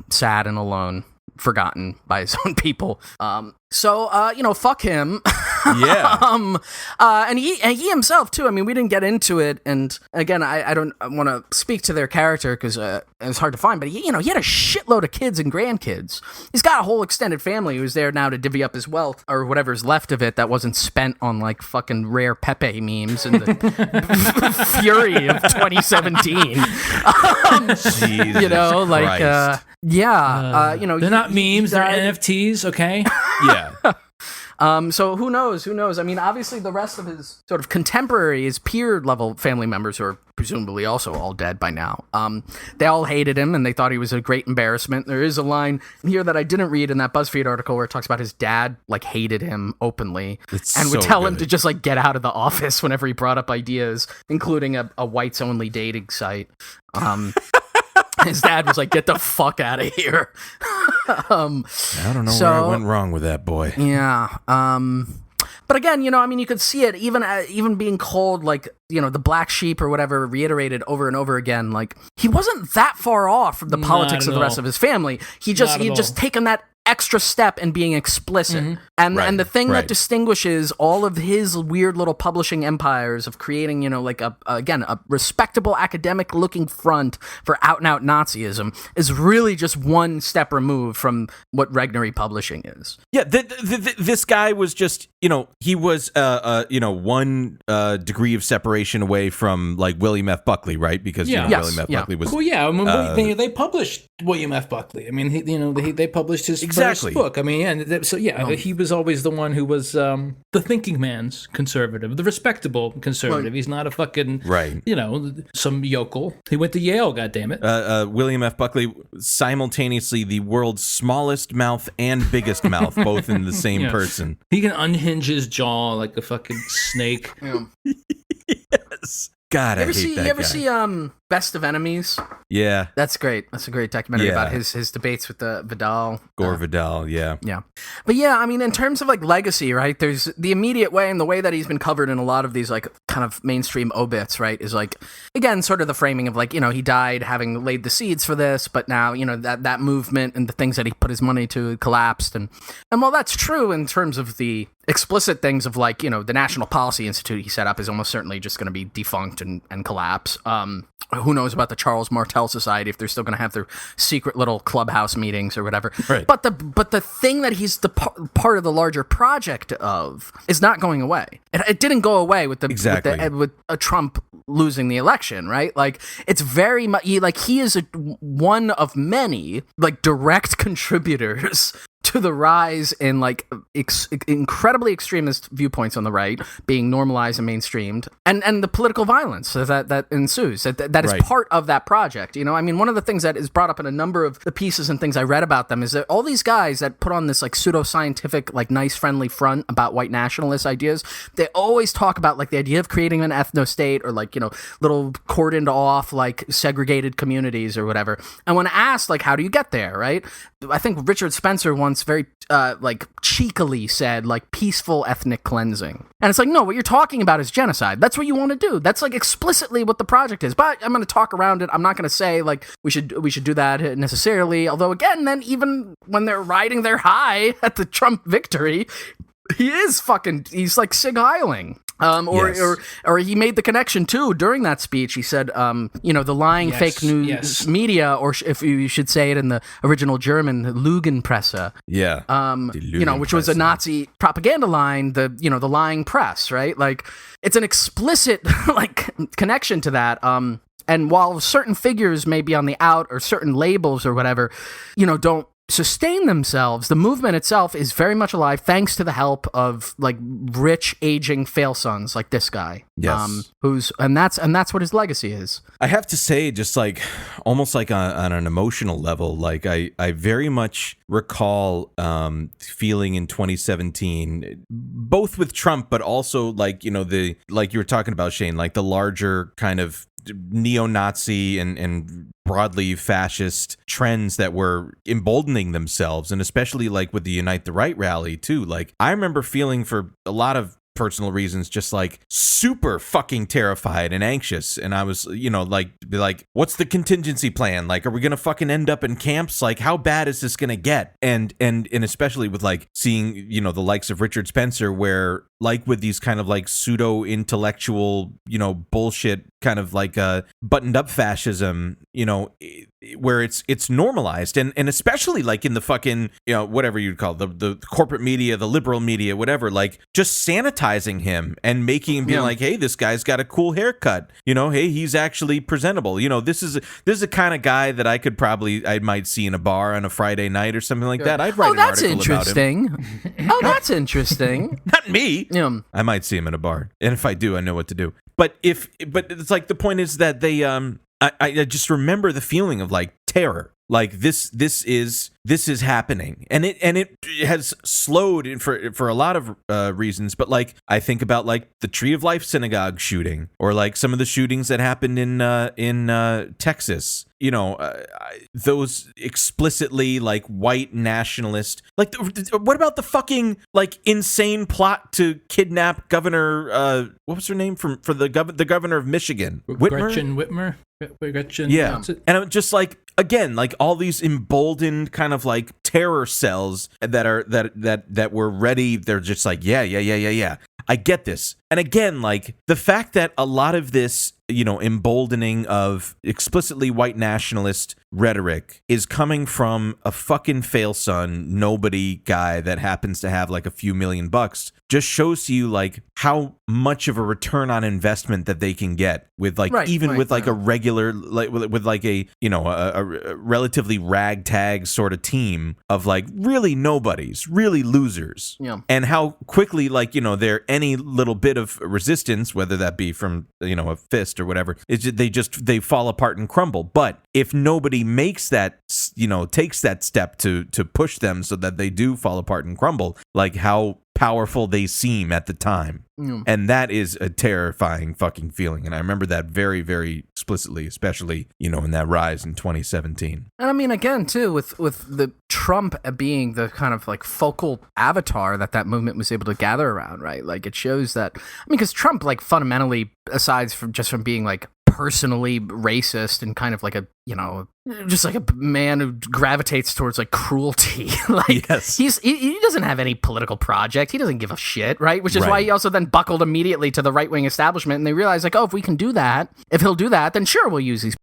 sad and alone, forgotten by his own people. Fuck him. Yeah. And he himself too. I mean, we didn't get into it, and again, I don't want to speak to their character because it's hard to find. But he had a shitload of kids and grandkids. He's got a whole extended family who's there now to divvy up his wealth or whatever's left of it that wasn't spent on fucking rare Pepe memes in the fury of 2017. Jesus Christ. They're not memes, they're NFTs, okay? Yeah. So who knows? I mean, obviously the rest of his sort of contemporaries, peer level family members who are presumably also all dead by now, they all hated him and they thought he was a great embarrassment. There is a line here that I didn't read in that BuzzFeed article where it talks about his dad hated him openly and would tell him to just get out of the office whenever he brought up ideas, including a whites only dating site. His dad was like, "Get the fuck out of here." I don't know where I went wrong with that boy. Yeah. But again, you could see it even being called the black sheep or whatever, reiterated over and over again. He wasn't that far off from the politics of the rest of his family. He had just taken that extra step in being explicit. And the thing that distinguishes all of his weird little publishing empires of creating, a respectable academic looking front for out and out Nazism is really just one step removed from what Regnery Publishing is. Yeah, this guy was just, he was, one degree of separation away from William F. Buckley, right? Because William F. Buckley was. Well, yeah, I mean, they published William F. Buckley. I mean, they published his first book. I mean, he was always the one who was the thinking man's conservative, the respectable conservative. He's not a fucking some yokel. He went to Yale, goddammit. William F. Buckley, simultaneously the world's smallest mouth and biggest mouth, both in the same person. He can unhinge his jaw like a fucking snake. Yes. God, I hate that guy. You ever see Best of Enemies? Yeah. That's great. That's a great documentary about his debates with Vidal. Gore Vidal, yeah. Yeah. But yeah, I mean, in terms of legacy, right, there's the immediate way and the way that he's been covered in a lot of these kind of mainstream obits, right, is again, sort of the framing of he died having laid the seeds for this, but now, that movement and the things that he put his money to collapsed. And while that's true in terms of the explicit things of like, the National Policy Institute he set up is almost certainly just going to be defunct and collapse. Who knows about the Charles Martel Society, if they're still going to have their secret little clubhouse meetings or whatever. Right. But the thing that he's the part of the larger project of is not going away. It didn't go away with with Trump losing the election, right? Like, it's very much he is one of many like direct contributors to the rise in like incredibly extremist viewpoints on the right being normalized and mainstreamed, and the political violence that ensues. That is part of that project. I mean, one of the things that is brought up in a number of the pieces and things I read about them is that all these guys that put on this like pseudoscientific, like nice friendly front about white nationalist ideas, they always talk about like the idea of creating an ethno-state or like, little cordoned off like segregated communities or whatever. And when asked like, how do you get there, right? I think Richard Spencer once very like cheekily said like peaceful ethnic cleansing. And it's like, no, what you're talking about is genocide. That's what you want to do. That's like explicitly what the project is. But I'm going to talk around it. I'm not going to say like we should do that necessarily. Although again, then even when they're riding their high at the Trump victory, he's like Sig Heiling. Or he made the connection too during that speech. He said, the lying fake news media, or if you should say it in the original German, Lügenpresse. Yeah. Which was a Nazi propaganda line. The lying press, right? Like, it's an explicit like connection to that. And while certain figures may be on the out, or certain labels or whatever, don't sustain themselves, the movement itself is very much alive thanks to the help of like rich aging fail sons like this guy. Yes. That's what his legacy is. I have to say, just like almost like on an emotional level, like I very much recall feeling in 2017, both with Trump, but also like, like you were talking about, Shane, like the larger kind of neo-Nazi and broadly fascist trends that were emboldening themselves, and especially like with the Unite the Right rally too. Like, I remember feeling, for a lot of personal reasons, just like super fucking terrified and anxious. And I was, like, what's the contingency plan? Like, are we gonna fucking end up in camps? Like, how bad is this gonna get? And especially with like seeing, the likes of Richard Spencer, where like with these kind of like pseudo intellectual, bullshit kind of like buttoned up fascism, where it's normalized, and especially like in the fucking, whatever you'd call the corporate media, the liberal media, whatever, like just sanitizing him and making him be like, hey, this guy's got a cool haircut, hey, he's actually presentable, this is the kind of guy that I might see in a bar on a Friday night or something like that. I'd write an article about him. That's interesting. Not me. I might see him in a bar, and if I do, I know what to do. But it's like, the point is that they I just remember the feeling of like terror. Like this is happening, and it has slowed for a lot of reasons. But like, I think about like the Tree of Life synagogue shooting, or like some of the shootings that happened in Texas. Those explicitly like white nationalist. Like, what about the fucking like insane plot to kidnap Governor? What was her name for the governor of Michigan? Gretchen Whitmer. Gretchen. Yeah, and I'm just like, again, like all these emboldened kind of like terror cells that were ready. They're just like, yeah. I get this. And again, like the fact that a lot of this, emboldening of explicitly white nationalist rhetoric is coming from a fucking fail-son, nobody guy that happens to have like a few $1,000,000 just shows to you like how much of a return on investment that they can get with like a regular, like with like a relatively ragtag sort of team of like really nobodies, really losers. Yeah. And how quickly like, there any little bit of resistance, whether that be from, a fist or whatever, they fall apart and crumble. But if nobody makes that, takes that step to push them so that they do fall apart and crumble, like how powerful they seem at the time. And that is a terrifying fucking feeling. And I remember that very, very explicitly, especially, in that rise in 2017. And I mean, again, too, with the Trump being the kind of like focal avatar that movement was able to gather around, right? Like, it shows that, because Trump, like, fundamentally, aside from being like personally racist and kind of like a, you know, just like a man who gravitates towards like cruelty. Like he doesn't have any political project. He doesn't give a shit, right? Which is why he also then buckled immediately to the right-wing establishment, and they realized like, oh, if we can do that, if he'll do that, then sure, we'll use these